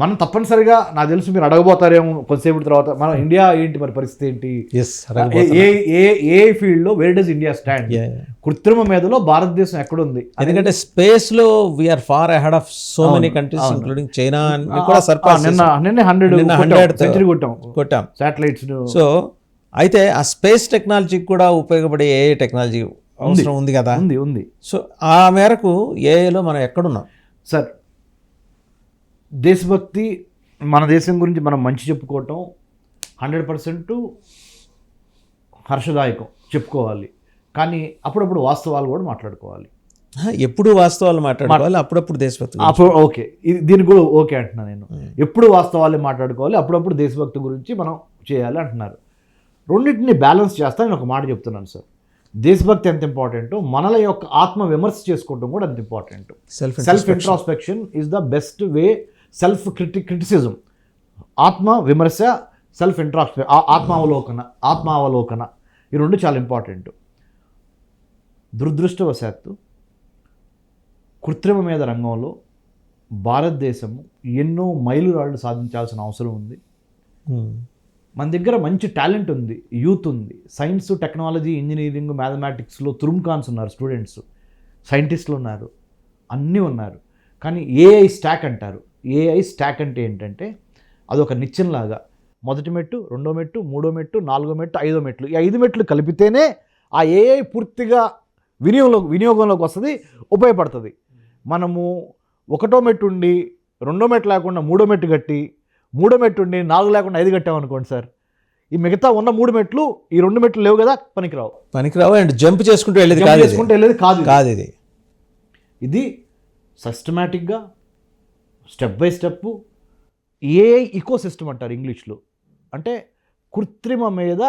మనం తప్పనిసరిగా నాకు తెలుసు మీరు అడగబోతారేమో కొద్దిసేపు తర్వాత, మన ఇండియా ఏంటి మరి పరిస్థితి ఏంటి, ఏ ఫీల్డ్లో వేర్ డస్ ఇండియా స్టాండ్, కృత్రిమ మేధలో భారతదేశం ఎక్కడుంది? ఎందుకంటే స్పేస్ లో we're far ahead of so many countries including China. నిన్న 100 సెంచరీ కొట్టాం శాటిలైట్స్. సో అయితే ఆ స్పేస్ టెక్నాలజీకి కూడా ఉపయోగపడే ఏఐ టెక్నాలజీ అవసరం ఉంది కదా. ఉంది. సో ఆ మేరకు ఏఐలో మనం ఎక్కడున్నాం సార్? దేశభక్తి, మన దేశం గురించి మనం మంచి చెప్పుకోవటం 100% హర్షదాయకం చెప్పుకోవాలి. కానీ అప్పుడప్పుడు వాస్తవాలు కూడా మాట్లాడుకోవాలి. ఎప్పుడు వాస్తవాలు మాట్లాడుకోవాలి, అప్పుడప్పుడు దేశభక్తి. ఓకే, దీనికి కూడా ఓకే అంటున్నా నేను. ఎప్పుడు వాస్తవాలు మాట్లాడుకోవాలి, అప్పుడప్పుడు దేశభక్తి గురించి మనం చేయాలి అంటున్నారు. రెండింటిని బ్యాలెన్స్ చేస్తా నేను ఒక మాట చెప్తున్నాను సార్. దేశభక్తి ఎంత ఇంపార్టెంటో మనల యొక్క ఆత్మ విమర్శ చేసుకోవడం కూడా అంత important. Self introspection is the best way. Self criticism, ఆత్మ విమర్శ, సెల్ఫ్ ఆత్మావలోకన ఈ 2 చాలా ఇంపార్టెంట్. దురదృష్టవశాత్తు కృత్రిమ మీద రంగంలో భారతదేశము ఎన్నో మైలురాళ్ళు సాధించాల్సిన అవసరం ఉంది. మన దగ్గర మంచి టాలెంట్ ఉంది, యూత్ ఉంది, సైన్స్, టెక్నాలజీ, ఇంజనీరింగ్, మ్యాథమెటిక్స్లో తురుమ్ఖాన్స్ ఉన్నారు, స్టూడెంట్స్, సైంటిస్టులు ఉన్నారు, అన్నీ ఉన్నారు. కానీ ఏఐ స్టాక్ అంటారు. ఏఐ స్టాక్ అంటే ఏంటంటే అదొక నిచ్చెనలాగా మొదటి మెట్టు, 2వ మెట్టు, 3వ మెట్టు, 4వ మెట్టు, 5వ మెట్లు. ఈ 5 మెట్లు కలిపితేనే ఆ ఏఐ పూర్తిగా వినియోగంలోకి వస్తుంది, ఉపయోగపడుతుంది. మనము 1వ మెట్టు ఉండి 2వ మెట్టు లేకుండా 3వ మెట్టు కట్టి, 3వ మెట్టు ఉండి 4 లేకుండా 5 కట్టామనుకోండి సార్, ఈ మిగతా ఉన్న 3 మెట్లు ఈ 2 మెట్లు లేవు కదా, పనికిరావు. అండ్ జంప్ చేసుకుంటూ వెళ్ళేది జంప్ కాదు, చేసుకుంటూ వెళ్ళేది కాదు. కాదు ఇది. ఇది సిస్టమేటిక్గా step by step AI eco system అంటారు ఇంగ్లీష్లో. అంటే కృత్రిమ మీద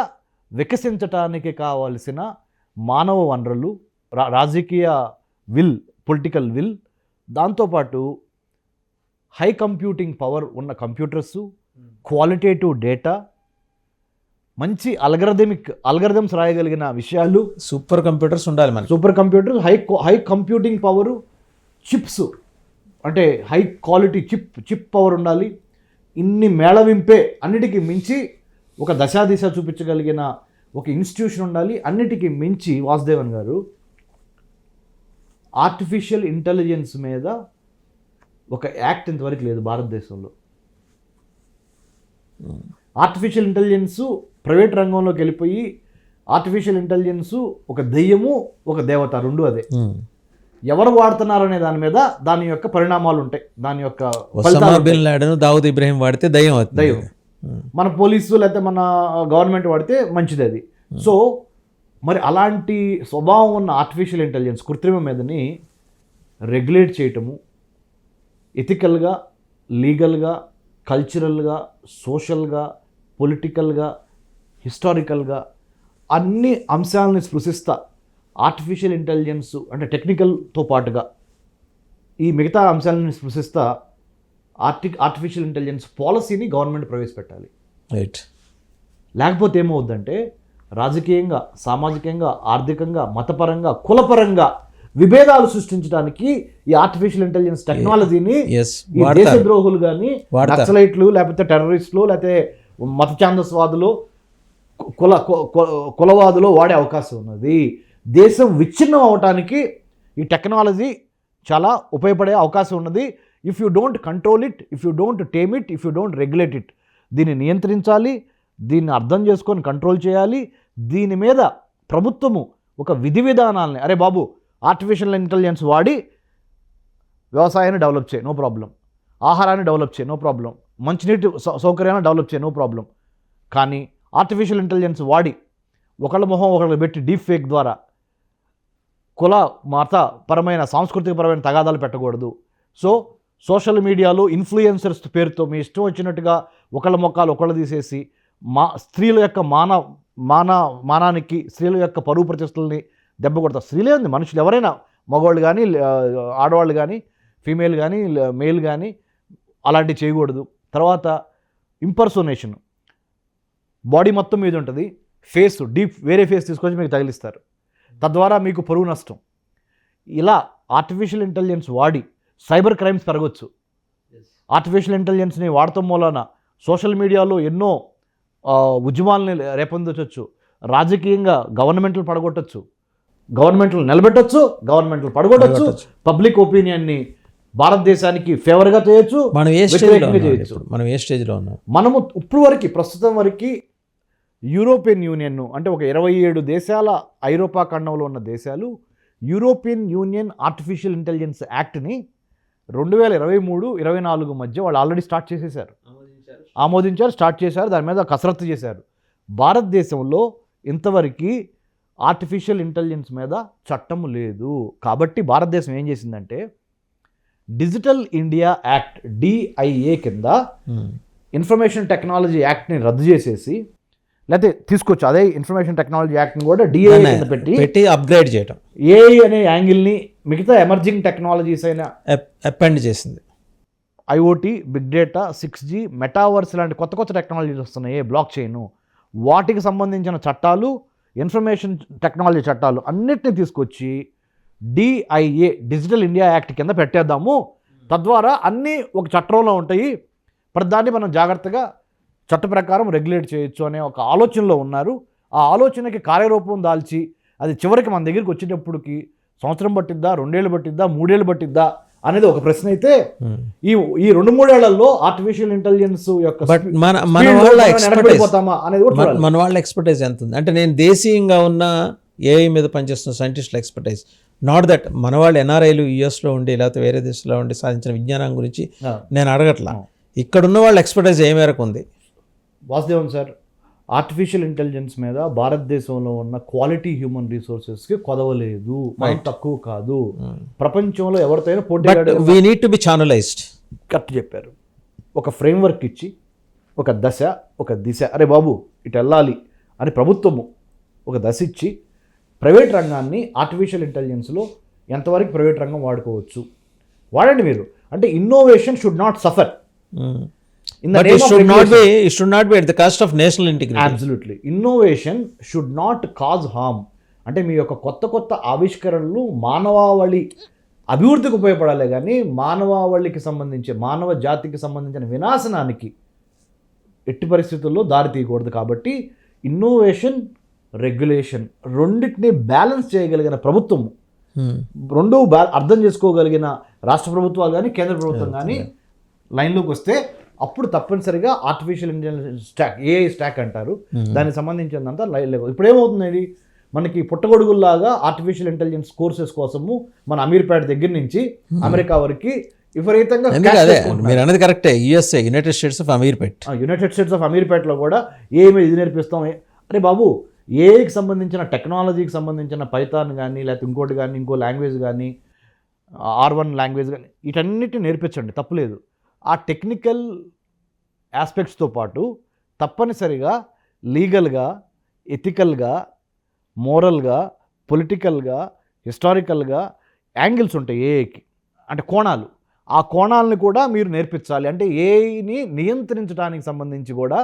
వికసించటానికి కావాల్సిన మానవ వనరులు, రాజకీయ విల్, పొలిటికల్ విల్, దాంతోపాటు హై కంప్యూటింగ్ పవర్ ఉన్న కంప్యూటర్స్, క్వాలిటేటివ్ డేటా, మంచి అల్గరిథమ్స్ రాయగలిగిన విషయాలు, సూపర్ కంప్యూటర్స్ ఉండాలి మనకి. Super computers, high computing power, chips అంటే హై క్వాలిటీ చిప్ పవర్ ఉండాలి. ఇన్ని మేళవింపే అన్నిటికీ మించి ఒక దశ చూపించగలిగిన ఒక ఇన్స్టిట్యూషన్ ఉండాలి. అన్నిటికీ మించి వాసుదేవన్ గారు ఆర్టిఫిషియల్ ఇంటెలిజెన్స్ మీద ఒక యాక్ట్ ఇంతవరకు లేదు భారతదేశంలో. ఆర్టిఫిషియల్ ఇంటెలిజెన్సు ప్రైవేట్ రంగంలోకి వెళ్ళిపోయి ఆర్టిఫిషియల్ ఇంటెలిజెన్సు ఒక దెయ్యము ఒక దేవత రెండు అదే. ఎవరు వాడుతున్నారు అనే దాని మీద దాని యొక్క పరిణామాలు ఉంటాయి, దాని యొక్క దావుద్ ఇబ్రాహిం వాడితే దయ్యం. మన పోలీసు లేకపోతే మన గవర్నమెంట్ వాడితే మంచిది అది. సో మరి అలాంటి స్వభావం ఉన్న ఆర్టిఫిషియల్ ఇంటెలిజెన్స్ కృత్రిమ మీదని రెగ్యులేట్ చేయటము ఎథికల్గా, లీగల్గా, కల్చరల్గా, సోషల్గా, పొలిటికల్గా, హిస్టారికల్గా అన్ని అంశాలని స్పృశిస్తా ఆర్టిఫిషియల్ ఇంటెలిజెన్స్ అంటే టెక్నికల్తో పాటుగా ఈ మిగతా అంశాలను స్పృశిస్తా ఆర్టిఫిషియల్ ఇంటెలిజెన్స్ పాలసీని గవర్నమెంట్ ప్రవేశపెట్టాలి. రైట్. లేకపోతే ఏమవుద్దంటే రాజకీయంగా, సామాజికంగా, ఆర్థికంగా, మతపరంగా, కులపరంగా విభేదాలు సృష్టించడానికి ఈ ఆర్టిఫిషియల్ ఇంటెలిజెన్స్ టెక్నాలజీని ఈ దేశద్రోహులు కానీ, నక్సలైట్లు, లేకపోతే టెర్రరిస్టులు, లేకపోతే మత ఛాందస్వాదులు, కులవాదులు వాడే అవకాశం ఉన్నది. దేశం విచ్ఛిన్నం అవటానికి ఈ టెక్నాలజీ చాలా ఉపయోగపడే అవకాశం ఉన్నది. If you don't control it, if you don't tame it, if you don't regulate it, దీన్ని నియంత్రించాలి, దీన్ని అర్థం చేసుకొని కంట్రోల్ చేయాలి. దీని మీద ప్రభుత్వము ఒక విధి విధానాలని, అరే బాబు ఆర్టిఫిషియల్ ఇంటెలిజెన్స్ వాడి వ్యవసాయాన్ని డెవలప్ చేయి, నో ప్రాబ్లం, ఆహారాన్ని డెవలప్ చేయి, నో ప్రాబ్లం, మంచినీటి సౌకర్యాన్ని డెవలప్ చేయి, నో ప్రాబ్లం. కానీ ఆర్టిఫిషియల్ ఇంటెలిజెన్స్ వాడి ఒకళ్ళ మొహం ఒకళ్ళు పెట్టి డీప్ ఫేక్ ద్వారా కుల మత పరమైన సాంస్కృతిక పరమైన తగాదాలు పెట్టకూడదు. సో సోషల్ మీడియాలో ఇన్ఫ్లుయెన్సర్స్ పేరుతో మీ ఇష్టం వచ్చినట్టుగా ఒకళ్ళ మొక్కలు ఒకళ్ళు తీసేసి స్త్రీల యొక్క మానానికి, స్త్రీల యొక్క పరువు ప్రతిష్టలని దెబ్బ కొడతారు. స్త్రీలే ఉంది, మనుషులు ఎవరైనా, మగవాళ్ళు కానీ, ఆడవాళ్ళు కానీ, ఫీమేల్ కానీ, మేల్ కానీ అలాంటివి చేయకూడదు. తర్వాత ఇంపర్సోనేషన్, బాడీ మొత్తం మీద ఉంటుంది, ఫేస్ వేరే ఫేస్ తీసుకొచ్చి మీకు తగిలిస్తారు, తద్వారా మీకు పరువు నష్టం. ఇలా ఆర్టిఫిషియల్ ఇంటెలిజెన్స్ వాడి సైబర్ క్రైమ్స్ పెరగవచ్చు. ఆర్టిఫిషియల్ ఇంటెలిజెన్స్ని వాడటం మూలన సోషల్ మీడియాలో ఎన్నో ఉద్యమాలని రేపొందవచ్చు, రాజకీయంగా గవర్నమెంట్లు పడగొట్టచ్చు, గవర్నమెంట్లు నిలబెట్టచ్చు, గవర్నమెంట్లు పడగొట్టచ్చు, పబ్లిక్ ఒపీనియన్ని భారతదేశానికి ఫేవర్గా చేయొచ్చు, మనం ఏ స్టేజ్లో ఉన్నాం. మనము ఇప్పుడు వరకు ప్రస్తుతం వరకు యూరోపియన్ యూనియన్ అంటే ఒక 27 దేశాల ఐరోపా ఖండంలో ఉన్న దేశాలు యూరోపియన్ యూనియన్ ఆర్టిఫిషియల్ ఇంటెలిజెన్స్ యాక్ట్ని 2023-24 మధ్య వాళ్ళు ఆల్రెడీ స్టార్ట్ చేసేసారు, ఆమోదించారు, స్టార్ట్ చేశారు, దాని మీద కసరత్తు చేశారు. భారతదేశంలో ఇంతవరకు ఆర్టిఫిషియల్ ఇంటెలిజెన్స్ మీద చట్టం లేదు. కాబట్టి భారతదేశం ఏం చేసిందంటే డిజిటల్ ఇండియా యాక్ట్ DIA కింద ఇన్ఫర్మేషన్ టెక్నాలజీ యాక్ట్ని రద్దు చేసేసి, లేకపోతే తీసుకొచ్చు అదే ఇన్ఫర్మేషన్ టెక్నాలజీ యాక్ట్ని కూడా DIA కింద పెట్టి అప్గ్రేడ్ చేయడం, AI అనే యాంగిల్ని మిగతా ఎమర్జింగ్ టెక్నాలజీస్ అయినా అపెండ్ చేసింది. IoT, big data, 6G, metaverse లాంటి కొత్త కొత్త టెక్నాలజీస్ వస్తున్నాయి, బ్లాక్ చైన్, వాటికి సంబంధించిన చట్టాలు, ఇన్ఫర్మేషన్ టెక్నాలజీ చట్టాలు అన్నిటిని తీసుకొచ్చి DIA డిజిటల్ ఇండియా యాక్ట్ కింద పెట్టేద్దాము. తద్వారా అన్నీ ఒక చట్టంలో ఉంటాయి, ప్రతిదాన్ని మనం జాగ్రత్తగా చట్ట ప్రకారం రెగ్యులేట్ చేయొచ్చు అనే ఒక ఆలోచనలో ఉన్నారు. ఆ ఆలోచనకి కార్యరూపం దాల్చి అది చివరికి మన దగ్గరికి వచ్చేటప్పటికి సంవత్సరం పట్టిద్దా, 2 ఏళ్ళు పట్టిద్దా, 3 ఏళ్ళు పట్టిద్దా అనేది ఒక ప్రశ్న అయితే ఈ 2-3 ఏళ్లలో ఆర్టిఫిషియల్ ఇంటెలిజెన్స్ యొక్క మన వాళ్ళ ఎక్స్పర్టైజ్ ఎంత ఉంది అంటే, నేను దేశీయంగా ఉన్న AI మీద పనిచేస్తున్న సైంటిస్టుల ఎక్స్పర్టైజ్, నాట్ దట్ మన వాళ్ళు NRIలు యుఎస్లో ఉండి లేకపోతే వేరే దేశంలో ఉండి సాధించిన విజ్ఞానం గురించి నేను అడగట్లా, ఇక్కడున్న వాళ్ళ ఎక్స్పర్టైజ్ ఏ మేరకు ఉంది. వాసుదేవన్ సార్, ఆర్టిఫిషియల్ ఇంటెలిజెన్స్ మీద భారతదేశంలో ఉన్న క్వాలిటీ హ్యూమన్ రిసోర్సెస్కి కొదవలేదు, మనం తక్కువ కాదు. ప్రపంచంలో ఎవరితోనైనా పోటీ but we need to be channelised. Correct చెప్పారు. ఒక ఫ్రేమ్వర్క్ ఇచ్చి, ఒక దశ, ఒక దిశ, అరే బాబు ఇటు వెళ్ళాలి అని ప్రభుత్వము ఒక దశ ఇచ్చి, ప్రైవేట్ రంగాన్ని ఆర్టిఫిషియల్ ఇంటెలిజెన్స్లో ఎంతవరకు ప్రైవేట్ రంగం వాడుకోవచ్చు వాడండి మీరు. అంటే innovation should not suffer. But it should not be at the cost of national integrity. Absolutely. Innovation should not cause harm. అంటే మీ యొక్క కొత్త కొత్త ఆవిష్కరణలు మానవాళి అభివృద్ధికి ఉపయోగపడాలి, కానీ మానవాళికి సంబంధించి, మానవ జాతికి సంబంధించిన వినాశనానికి ఎట్టి పరిస్థితుల్లో దారి తీయకూడదు. కాబట్టి ఇన్నోవేషన్, రెగ్యులేషన్ రెండింటినీ బ్యాలెన్స్ చేయగలిగిన ప్రభుత్వం, రెండు అర్థం చేసుకోగలిగిన రాష్ట్ర ప్రభుత్వాలు కానీ కేంద్ర ప్రభుత్వం కానీ లైన్లోకి వస్తే అప్పుడు తప్పనిసరిగా artificial intelligence stock, AI stock అంటారు, దానికి సంబంధించినంత లైవ్. ఇప్పుడు ఏమవుతుంది, మనకి పుట్టగొడుగుల్లాగా ఆర్టిఫిషియల్ ఇంటెలిజెన్స్ కోర్సెస్ కోసము మన అమీర్పేట దగ్గర నుంచి అమెరికా వరకు విపరీతంగా మీరు అన్నది కరెక్టే. యుఎస్ఏ, యునైటెడ్ స్టేట్స్ ఆఫ్ అమీర్పేటలో కూడా ఏమి ఇది నేర్పిస్తాం. అరే బాబు, ఏఐకి సంబంధించిన టెక్నాలజీకి సంబంధించిన పైథాన్ కానీ, లేకపోతే ఇంకోటి కానీ, ఇంకో లాంగ్వేజ్ కానీ, R1 లాంగ్వేజ్ కానీ, వీటన్నిటిని నేర్పించండి, తప్పులేదు. ఆ టెక్నికల్ ఆస్పెక్ట్స్తో పాటు తప్పనిసరిగా లీగల్గా, ఎథికల్గా, మోరల్గా, పొలిటికల్గా, హిస్టారికల్గా యాంగిల్స్ ఉంటాయి ఏఐకి, అంటే కోణాలు. ఆ కోణాలను కూడా మీరు నేర్పించాలి. అంటే ఏఐని నియంత్రించడానికి సంబంధించి కూడా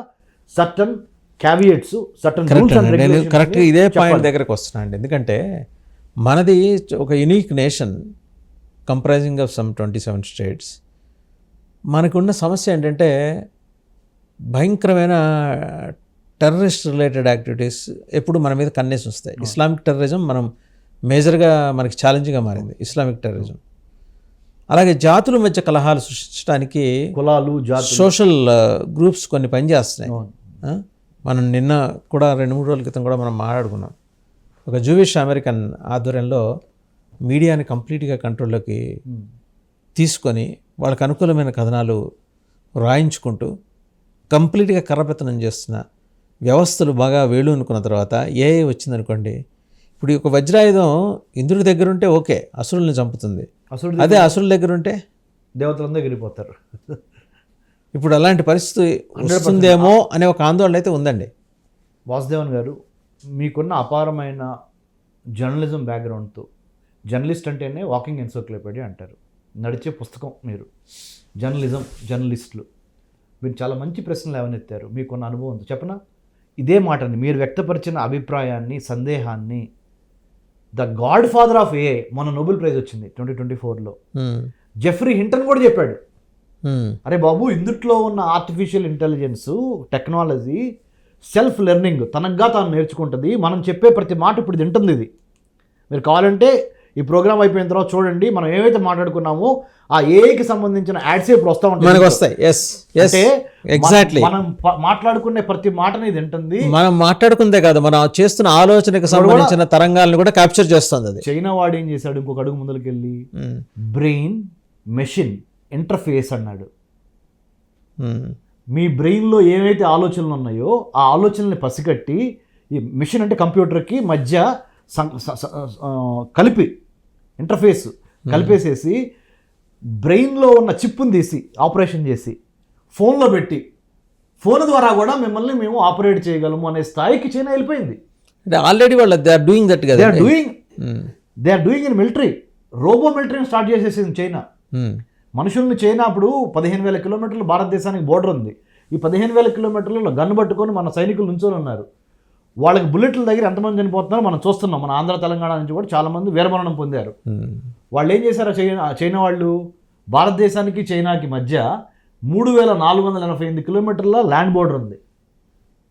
certain caveats, certain rules and regulations. కరెక్ట్గా ఇదే పాయింట్ దగ్గరకు వస్తున్నాను. ఎందుకంటే మనది ఒక unique nation comprising of some 27 states. మనకున్న సమస్య ఏంటంటే భయంకరమైన టెర్రరిస్ట్ రిలేటెడ్ యాక్టివిటీస్ ఎప్పుడు మన మీద కన్నేసి వస్తాయి. ఇస్లామిక్ టెర్రరిజం మనం మేజర్గా మనకి ఛాలెంజ్గా మారింది, ఇస్లామిక్ టెర్రరిజం. అలాగే జాతుల మధ్య కలహాలు సృష్టించడానికి కులాలు, జాతులు, సోషల్ గ్రూప్స్ కొన్ని పనిచేస్తున్నాయి. మనం నిన్న కూడా 2-3 రోజుల క్రితం కూడా మనం మాట్లాడుకున్నాం. ఒక జూవిష్ అమెరికన్ ఆధ్వర్యంలో మీడియాని కంప్లీట్గా కంట్రోల్లోకి తీసుకొని వాళ్ళకు అనుకూలమైన కథనాలు రాయించుకుంటూ కంప్లీట్గా కర్రపెత్తనం చేస్తున్న వ్యవస్థలు బాగా వేళ్ళు అనుకున్న తర్వాత ఏఐ వచ్చిందనుకోండి, ఇప్పుడు ఒక వజ్రాయుధం ఇంద్రుడి దగ్గర ఉంటే ఓకే, అసురుల్ని చంపుతుంది. అదే అసురుల దగ్గర ఉంటే దేవతలందరూ ఎగిరిపోతారు. ఇప్పుడు అలాంటి పరిస్థితి వస్తుందేమో అనే ఒక ఆందోళన అయితే ఉందండి. వాసుదేవన్ గారు, మీకున్న అపారమైన జర్నలిజం బ్యాక్గ్రౌండ్తో, జర్నలిస్ట్ అంటేనే వాకింగ్ ఎన్సైక్లోపీడియా అంటారు, నడిచే పుస్తకం మీరు. జర్నలిస్టులు మీరు చాలా మంచి ప్రశ్నలు లేవనెత్తారు. మీకున్న అనుభవంతో చెప్పనా, ఇదే మాటని మీరు వ్యక్తపరిచిన అభిప్రాయాన్ని, సందేహాన్ని the God father of AI, మొన్న నోబెల్ ప్రైజ్ వచ్చింది 2024లో, జెఫ్రీ హింటన్ కూడా చెప్పాడు. అరే బాబు, ఇందుట్లో ఉన్న artificial intelligence technology self learning, తనగా తాను నేర్చుకుంటుంది. మనం చెప్పే ప్రతి మాట ఇప్పుడు తింటుంది. ఇది మీరు కావాలంటే ఈ ప్రోగ్రామ్ అయిపోయిన తర్వాత చూడండి, మనం ఏవైతే మాట్లాడుకున్నామో ఆ ఏఐకి సంబంధించిన యాడ్స్ ఇప్పుడు వస్తూ ఉంటాయి. అంటే ఎగ్జాక్ట్లీ మనం మాట్లాడుకునే ప్రతి మాటని ఇది ఉంటుంది. మనం మాట్లాడుకుందే కాదు, మనం చేస్తున్న ఆలోచనకు సంబంధించిన తరంగాలను కూడా క్యాప్చర్ చేస్తుంది అది. చైనా వాడు ఏం చేశాడు, ఇంకొక అడుగు ముందుకెళ్ళి బ్రెయిన్ మెషిన్ ఇంటర్ఫేస్ అన్నాడు. మీ బ్రెయిన్లో ఏవైతే ఆలోచనలు ఉన్నాయో ఆ ఆలోచనల్ని పసిగట్టి ఈ మిషన్ అంటే కంప్యూటర్కి మధ్య కలిపి ఇంటర్ఫేస్ కలిపేసేసి బ్రెయిన్లో ఉన్న చిప్పుని తీసి ఆపరేషన్ చేసి ఫోన్లో పెట్టి ఫోన్ ద్వారా కూడా మిమ్మల్ని మేము ఆపరేట్ చేయగలము అనే స్థాయికి చైనా వెళ్ళిపోయింది. ఆల్రెడీ వాళ్ళు దే ఆర్ డూయింగ్ దట్ కదా, they are doing in military. Robo మిలిటరీని స్టార్ట్ చేసేసింది చైనా. మనుషుల్ని చైనా అప్పుడు 15,000 కిలోమీటర్లు భారతదేశానికి బోర్డర్ ఉంది. ఈ 15,000 కిలోమీటర్లలో గన్ను పట్టుకొని మన సైనికులు నుంచొని ఉన్నారు. వాళ్ళకి బుల్లెట్ల దగ్గర ఎంతమంది చనిపోతున్నారో మనం చూస్తున్నాం. మన ఆంధ్ర తెలంగాణ నుంచి కూడా చాలామంది వీరమరణం పొందారు. వాళ్ళు ఏం చేశారు, చైనా వాళ్ళు భారతదేశానికి చైనాకి మధ్య 3,488 కిలోమీటర్ల ల్యాండ్ బోర్డర్ ఉంది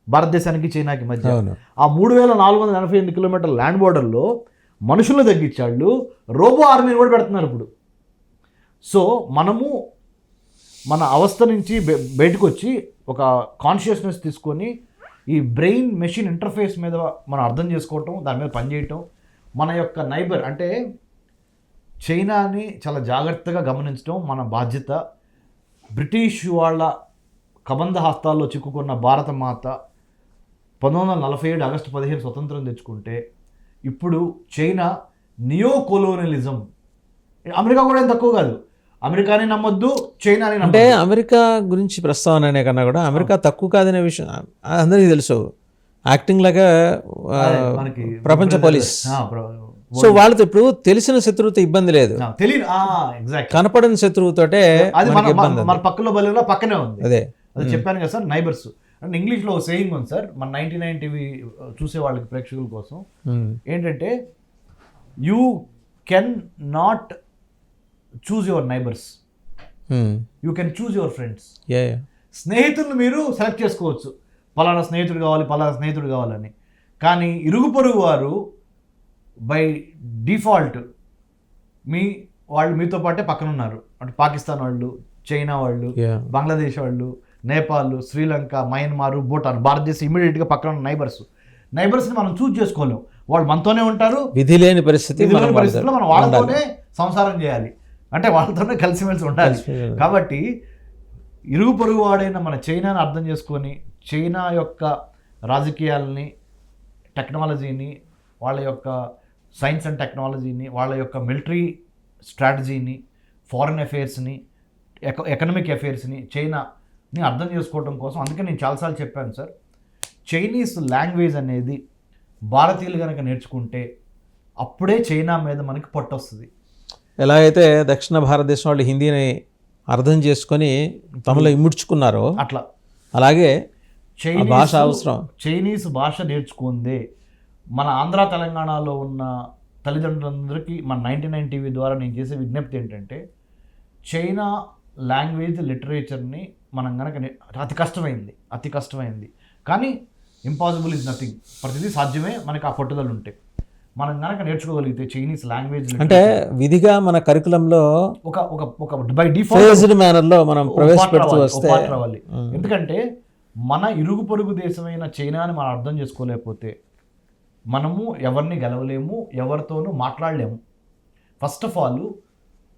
భారతదేశానికి చైనాకి మధ్య. ఆ 3,488 కిలోమీటర్ల ల్యాండ్ బోర్డర్లో మనుషులను తగ్గించాళ్ళు, రోబో ఆర్మీని కూడా పెడుతున్నారు ఇప్పుడు. సో మనము మన అవస్థ నుంచి బయటకు వచ్చి ఒక కాన్షియస్నెస్ తీసుకొని ఈ బ్రెయిన్ మెషిన్ ఇంటర్ఫేస్ మీద మనం అర్థం చేసుకోవటం, దాని మీద పనిచేయటం, మన యొక్క నైబర్ అంటే చైనాని చాలా జాగ్రత్తగా గమనించడం మన బాధ్యత. బ్రిటిష్ వాళ్ళ కబంధ హస్తాల్లో చిక్కుకున్న భారత మాత 1947 ఆగస్టు 15 స్వతంత్రం తెచ్చుకుంటే ఇప్పుడు చైనా నియో కొలోనియలిజం, అమెరికా కూడా ఏం తక్కువ కాదు, అమెరికాని నమ్మొద్దు చైనాని అంటే నమ్మొద్దు. అమెరికా గురించి ప్రస్తావన అనే కన్నా కూడా అమెరికా తక్కువ కాదనే విషయం అందరికీ తెలుసు. యాక్టింగ్ లాగా మనకి ప్రపంచ పోలీస్. సో వాళ్ళతో ఇప్పుడు తెలిసిన శత్రువుతో ఇబ్బంది లేదు, తెలియదు ఎగ్జాక్ట్ కనపడని శత్రువుతోటే అది మనకి ఇబ్బంది ఉంది. మన పక్కలో బలిలో పక్కనే ఉంది. అదే అది చెప్పాను కదా సార్, నైబర్స్. అంటే ఇంగ్లీష్లో సేయింగ్ ఉంది సార్, మన 99 టీవీ చూసే వాళ్ళకి ప్రేక్షకుల కోసం ఏంటంటే, you can not choose your neighbours, you can choose your friends. స్నేహితులను మీరు సెలెక్ట్ చేసుకోవచ్చు, పలానా స్నేహితుడు కావాలి, పలానా స్నేహితుడు కావాలని. కానీ ఇరుగు పొరుగు వారు బై డిఫాల్ట్ వాళ్ళు మీతో పాటే పక్కన ఉన్నారు. అంటే పాకిస్తాన్ వాళ్ళు, చైనా వాళ్ళు, బంగ్లాదేశ్ వాళ్ళు, నేపాల్, శ్రీలంక, మయన్మార్, భూటాన్, భారతదేశం ఇమీడియట్గా పక్కన ఉన్న నైబర్స్ని మనం చూజ్ చేసుకోలేం. వాళ్ళు మనతోనే ఉంటారు, విధి లేని పరిస్థితిలో మనం వాళ్ళతోనే సంసారం చేయాలి, అంటే వాళ్ళతోనే కలిసిమెలిసి ఉండాలి. కాబట్టి ఇరుగు పొరుగు వాడైన మన చైనాని అర్థం చేసుకొని చైనా యొక్క రాజకీయాలని, టెక్నాలజీని, వాళ్ళ యొక్క సైన్స్ అండ్ టెక్నాలజీని, వాళ్ళ యొక్క మిలిటరీ స్ట్రాటజీని, ఫారెన్ అఫైర్స్ని, ఎకనామిక్ అఫైర్స్ని, చైనాని అర్థం చేసుకోవడం కోసం, అందుకే నేను చాలాసార్లు చెప్పాను సార్, చైనీస్ లాంగ్వేజ్ అనేది భారతీయులు కనుక నేర్చుకుంటే అప్పుడే చైనా మీద మనకి పట్టొస్తుంది. ఎలా అయితే దక్షిణ భారతదేశం వాళ్ళు హిందీని అర్థం చేసుకొని తమలో ఇముడ్చుకున్నారో అట్లా అలాగే చైనీస్ భాష అవసరం. చైనీస్ భాష నేర్చుకుందే మన ఆంధ్ర తెలంగాణలో ఉన్న తల్లిదండ్రులందరికీ మన 99 టీవీ ద్వారా నేను చేసే విజ్ఞప్తి ఏంటంటే, చైనా లాంగ్వేజ్ లిటరేచర్ని మనం కనుక అతి కష్టమైంది కానీ ఇంపాసిబుల్ ఇస్ నథింగ్, ప్రతిదీ సాధ్యమే మనకి ఆ పట్టుదల ఉంటే. మనం కనుక నేర్చుకోగలిగితే చైనీస్ లాంగ్వేజ్ అంటే విధిగా మన కరికులంలో ఒక బై డిఫాల్ట్ మేనర్లో మనం ప్రవేశపెడుతూ వస్తే రావాలి. ఎందుకంటే మన ఇరుగు పొరుగు దేశమైన చైనాని మనం అర్థం చేసుకోలేకపోతే మనము ఎవరిని గెలవలేము, ఎవరితోనూ మాట్లాడలేము. ఫస్ట్ ఆఫ్ ఆల్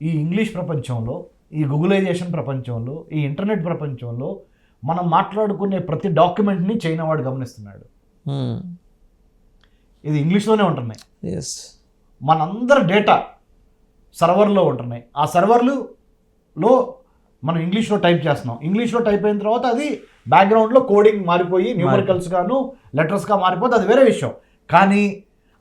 ఈ ఇంగ్లీష్ ప్రపంచంలో, ఈ గూగులైజేషన్ ప్రపంచంలో, ఈ ఇంటర్నెట్ ప్రపంచంలో మనం మాట్లాడుకునే ప్రతి డాక్యుమెంట్ని చైనా వాడు గమనిస్తున్నాడు. ఇది ఇంగ్లీష్లోనే ఉంటున్నాయి. మనందరి డేటా సర్వర్లో ఉంటున్నాయి. ఆ సర్వర్లో మనం ఇంగ్లీష్లో టైప్ చేస్తున్నాం. ఇంగ్లీష్లో టైప్ అయిన తర్వాత అది బ్యాక్గ్రౌండ్లో కోడింగ్ మారిపోయి న్యూమరికల్స్ గాను లెటర్స్గా మారిపోతే అది వేరే విషయం. కానీ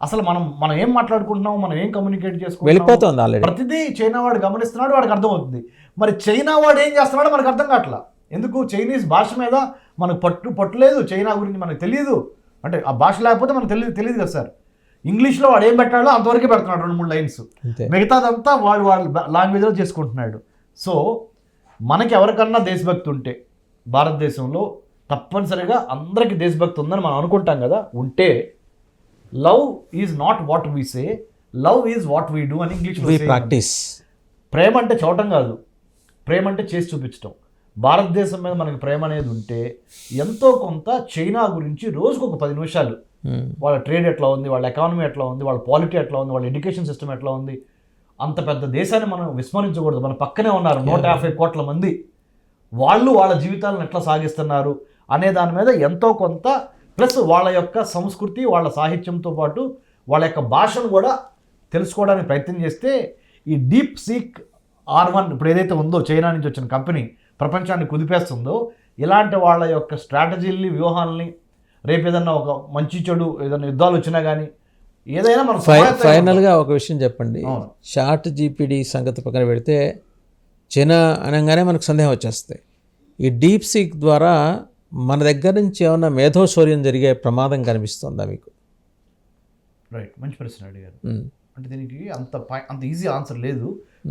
అసలు మనం ఏం మాట్లాడుకుంటున్నాం, మనం ఏం కమ్యూనికేట్ చేసుకుంటున్నాం, ప్రతిదీ చైనా వాడు గమనిస్తున్నాడు, వాడికి అర్థమవుతుంది. మరి చైనా వాడు ఏం చేస్తున్నాడో మనకు అర్థం కావట్లా. ఎందుకు? చైనీస్ భాష మీద మనకు పట్టులేదు, చైనా గురించి మనకు తెలియదు. అంటే ఆ భాష లేకపోతే మనకు తెలియదు కదా సార్. ఇంగ్లీష్లో వాడు ఏం పెట్టాడో అంతవరకే పెడుతున్నాడు, 2-3 లైన్స్. మిగతాదంతా వాళ్ళ లాంగ్వేజ్లో చేసుకుంటున్నాడు. సో మనకి ఎవరికన్నా దేశభక్తి ఉంటే భారతదేశంలో తప్పనిసరిగా అందరికీ దేశభక్తి ఉందని మనం అనుకుంటాం కదా. ఉంటే love is not what we say, love is what we do అని ఇంగ్లీష్లో ప్రాక్టీస్. ప్రేమ అంటే చూడటం కాదు, ప్రేమ అంటే చేసి చూపించడం. భారతదేశం మీద మనకి ప్రేమ అనేది ఉంటే ఎంతో కొంత చైనా గురించి రోజుకు ఒక 10 నిమిషాలు వాళ్ళ ట్రేడ్ ఎట్లా ఉంది, వాళ్ళ ఎకానమీ ఎట్లా ఉంది, వాళ్ళ పాలిటీ ఎట్లా ఉంది, వాళ్ళ ఎడ్యుకేషన్ సిస్టమ్ ఎట్లా ఉంది, అంత పెద్ద దేశాన్ని మనం విస్మరించకూడదు. మన పక్కనే ఉన్నారు 150 కోట్ల మంది, వాళ్ళు వాళ్ళ జీవితాలను ఎట్లా సాగిస్తున్నారు అనే దాని మీద ఎంతో కొంత, ప్లస్ వాళ్ళ యొక్క సంస్కృతి, వాళ్ళ సాహిత్యంతో పాటు వాళ్ళ యొక్క భాషను కూడా తెలుసుకోవడానికి ప్రయత్నం చేస్తే ఈ డీప్ సీక్ R1 ఇప్పుడు ఏదైతే ఉందో చైనా నుంచి వచ్చిన కంపెనీ ప్రపంచాన్ని కుదిపేస్తుందో, ఇలాంటి వాళ్ళ యొక్క స్ట్రాటజీల్ని, వ్యూహాలని, రేపు ఏదన్నా ఒక మంచి చెడు ఏదైనా యుద్ధాలు వచ్చినా కానీ ఏదైనా మనం ఫైనల్గా ఒక విషయం చెప్పండి. చాట్ జీపీటీ సంగతి పక్కన పెడితే చైనా అనగానే మనకు సందేహం వచ్చేస్తాయి. ఈ డీప్ సీక్ ద్వారా మన దగ్గర నుంచి ఏమన్నా మేధోశౌర్యం జరిగే ప్రమాదం కనిపిస్తుందా మీకు? రైట్, మంచి ప్రశ్న అడిగారు. అంటే దీనికి అంత ఈజీ ఆన్సర్ లేదు,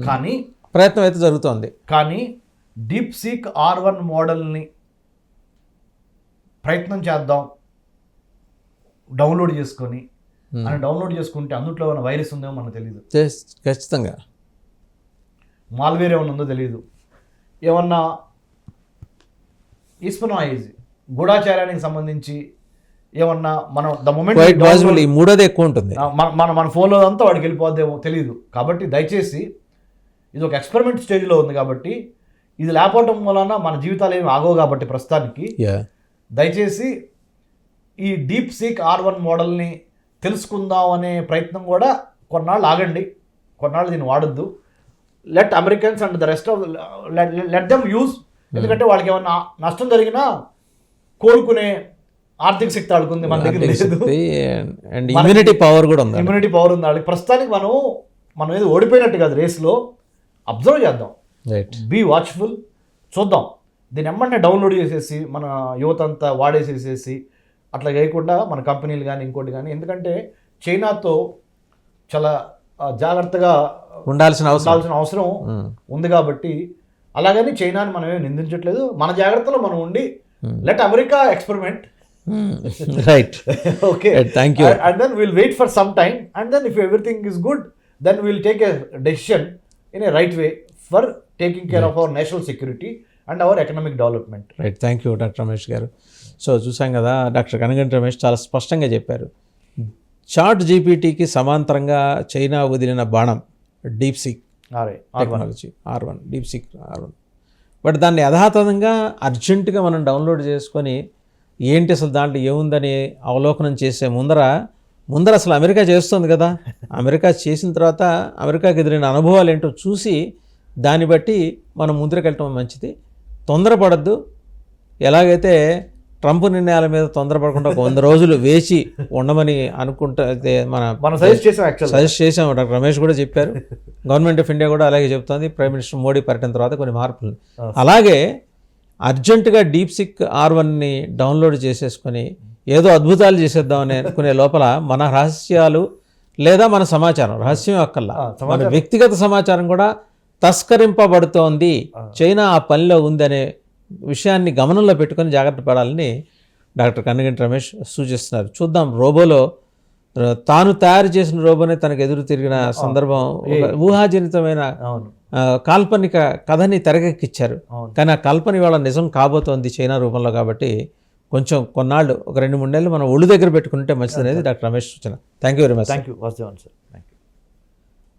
కానీ ప్రయత్నం అయితే జరుగుతోంది. కానీ డీప్ సీక్ R1 మోడల్ని ప్రయత్నం చేద్దాం, డౌన్లోడ్ చేసుకొని అని డౌన్లోడ్ చేసుకుంటే అందులో ఏమైనా వైరస్ ఉందేమో మనకు తెలియదు. ఖచ్చితంగా మాల్వేర్ ఏమైనా ఉందో తెలియదు. ఏమన్నా ఇస్పనాయిజ్ గూఢాచారానికి సంబంధించి ఏమన్నా మనం ద మూమెంట్ ఈ మూడోది ఎక్కువ ఉంటుంది, మన ఫోన్లో అంతా వాడికి వెళ్ళిపోద్దేమో తెలియదు. కాబట్టి దయచేసి ఇది ఒక ఎక్స్పెరిమెంట్ స్టేజ్లో ఉంది కాబట్టి, ఇది లేకపోవటం వలన మన జీవితాలు ఏమి ఆగవు కాబట్టి ప్రస్తుతానికి దయచేసి ఈ డీప్ సీక్ R1 మోడల్ని తెలుసుకుందాం అనే ప్రయత్నం కూడా కొన్నాళ్ళు ఆగండి, కొన్నాళ్ళు దీన్ని వాడొద్దు. Let Americans and the rest of let them use. ఎందుకంటే వాళ్ళకి ఏమన్నా నష్టం జరిగినా కోలుకునే ఆర్థిక శక్తి ఆడుకుంది, మన దగ్గర లేదు. అండ్ ఇమ్యూనిటీ పవర్ కూడా ఉంది. ఇమ్యూనిటీ పవర్ ఉంది వాళ్ళకి. ప్రస్తుతానికి మనం ఏదో ఓడిపోయినట్టు కాదు రేస్లో. అబ్జర్వ్ చేద్దాం, బీ వాచ్ఫుల్, చూద్దాం. దీన్ని ఎమ్మటే డౌన్లోడ్ చేసేసి మన యువత అంతా వాడేసేసేసి అట్లా చేయకుండా మన కంపెనీలు కానీ ఇంకోటి కానీ, ఎందుకంటే చైనాతో చాలా జాగ్రత్తగా ఉండాల్సిన అవసరం ఉంది కాబట్టి. అలాగని చైనాని మనం ఏమి నిందించట్లేదు, మన జాగ్రత్తలో మనం ఉండి let America experiment. Right, okay, thank you. And then will wait for some time, and then if everything is good, then will take a decision in a right way for taking care of our national security and our economic development. Right, thank you doctor Ramesh garu. So చూసాం కదా, doctor Kanaganti Ramesh చాలా స్పష్టంగా చెప్పారు. Chat జీపీటీకి సమాంతరంగా China వదిలిన బాణం deep seek technology R1, deep seek R1. But దాన్ని యథాతథంగా అర్జెంటుగా మనం డౌన్లోడ్ చేసుకొని ఏంటి అసలు దాంట్లో ఏముందని అవలోకనం చేసే ముందర అసలు అమెరికా చేస్తుంది కదా, అమెరికా చేసిన తర్వాత అమెరికాకి ఎదురైన అనుభవాలు ఏంటో చూసి దాన్ని బట్టి మనం ముందుకెళ్ళటం మంచిది. తొందరపడద్దు. ఎలాగైతే ట్రంప్ నిర్ణయాల మీద తొందరపడకుండా 100 రోజులు వేచి ఉండమని అనుకుంటే మనం సజెస్ట్ చేసాం. డాక్టర్ రమేష్ కూడా చెప్పారు, గవర్నమెంట్ ఆఫ్ ఇండియా కూడా అలాగే చెప్తోంది. ప్రైమ్ మినిస్టర్ మోడీ పర్యటన తర్వాత కొన్ని మార్పులు. అలాగే అర్జెంటుగా డీప్ సిక్ R1ని డౌన్లోడ్ చేసేసుకొని ఏదో అద్భుతాలు చేసేద్దామని అనుకునే లోపల మన రహస్యాలు లేదా మన సమాచారం, రహస్యం అక్కల్లా మన వ్యక్తిగత సమాచారం కూడా తస్కరింపబడుతోంది. చైనా ఆ పనిలో ఉందనే విషయాన్ని గమనంలో పెట్టుకొని జాగ్రత్త పడాలని డాక్టర్ కన్నగంటి రమేష్ సూచిస్తున్నారు. చూద్దాం, రోబోలో తాను తయారు చేసిన రోబోనే తనకు ఎదురు తిరిగిన సందర్భం, ఊహాజనితమైన కాల్పనిక కథని తెరకెక్కిచ్చారు. కానీ ఆ కల్పన ఇవాళ నిజం కాబోతోంది చైనా రూపంలో. కాబట్టి కొంచెం కొన్నాళ్ళు, ఒక 2-3 నెలలు మనం ఒళ్ళు దగ్గర పెట్టుకుంటే మంచిది అనేది డాక్టర్ రమేష్ సూచన. Thank you very much. Thank you.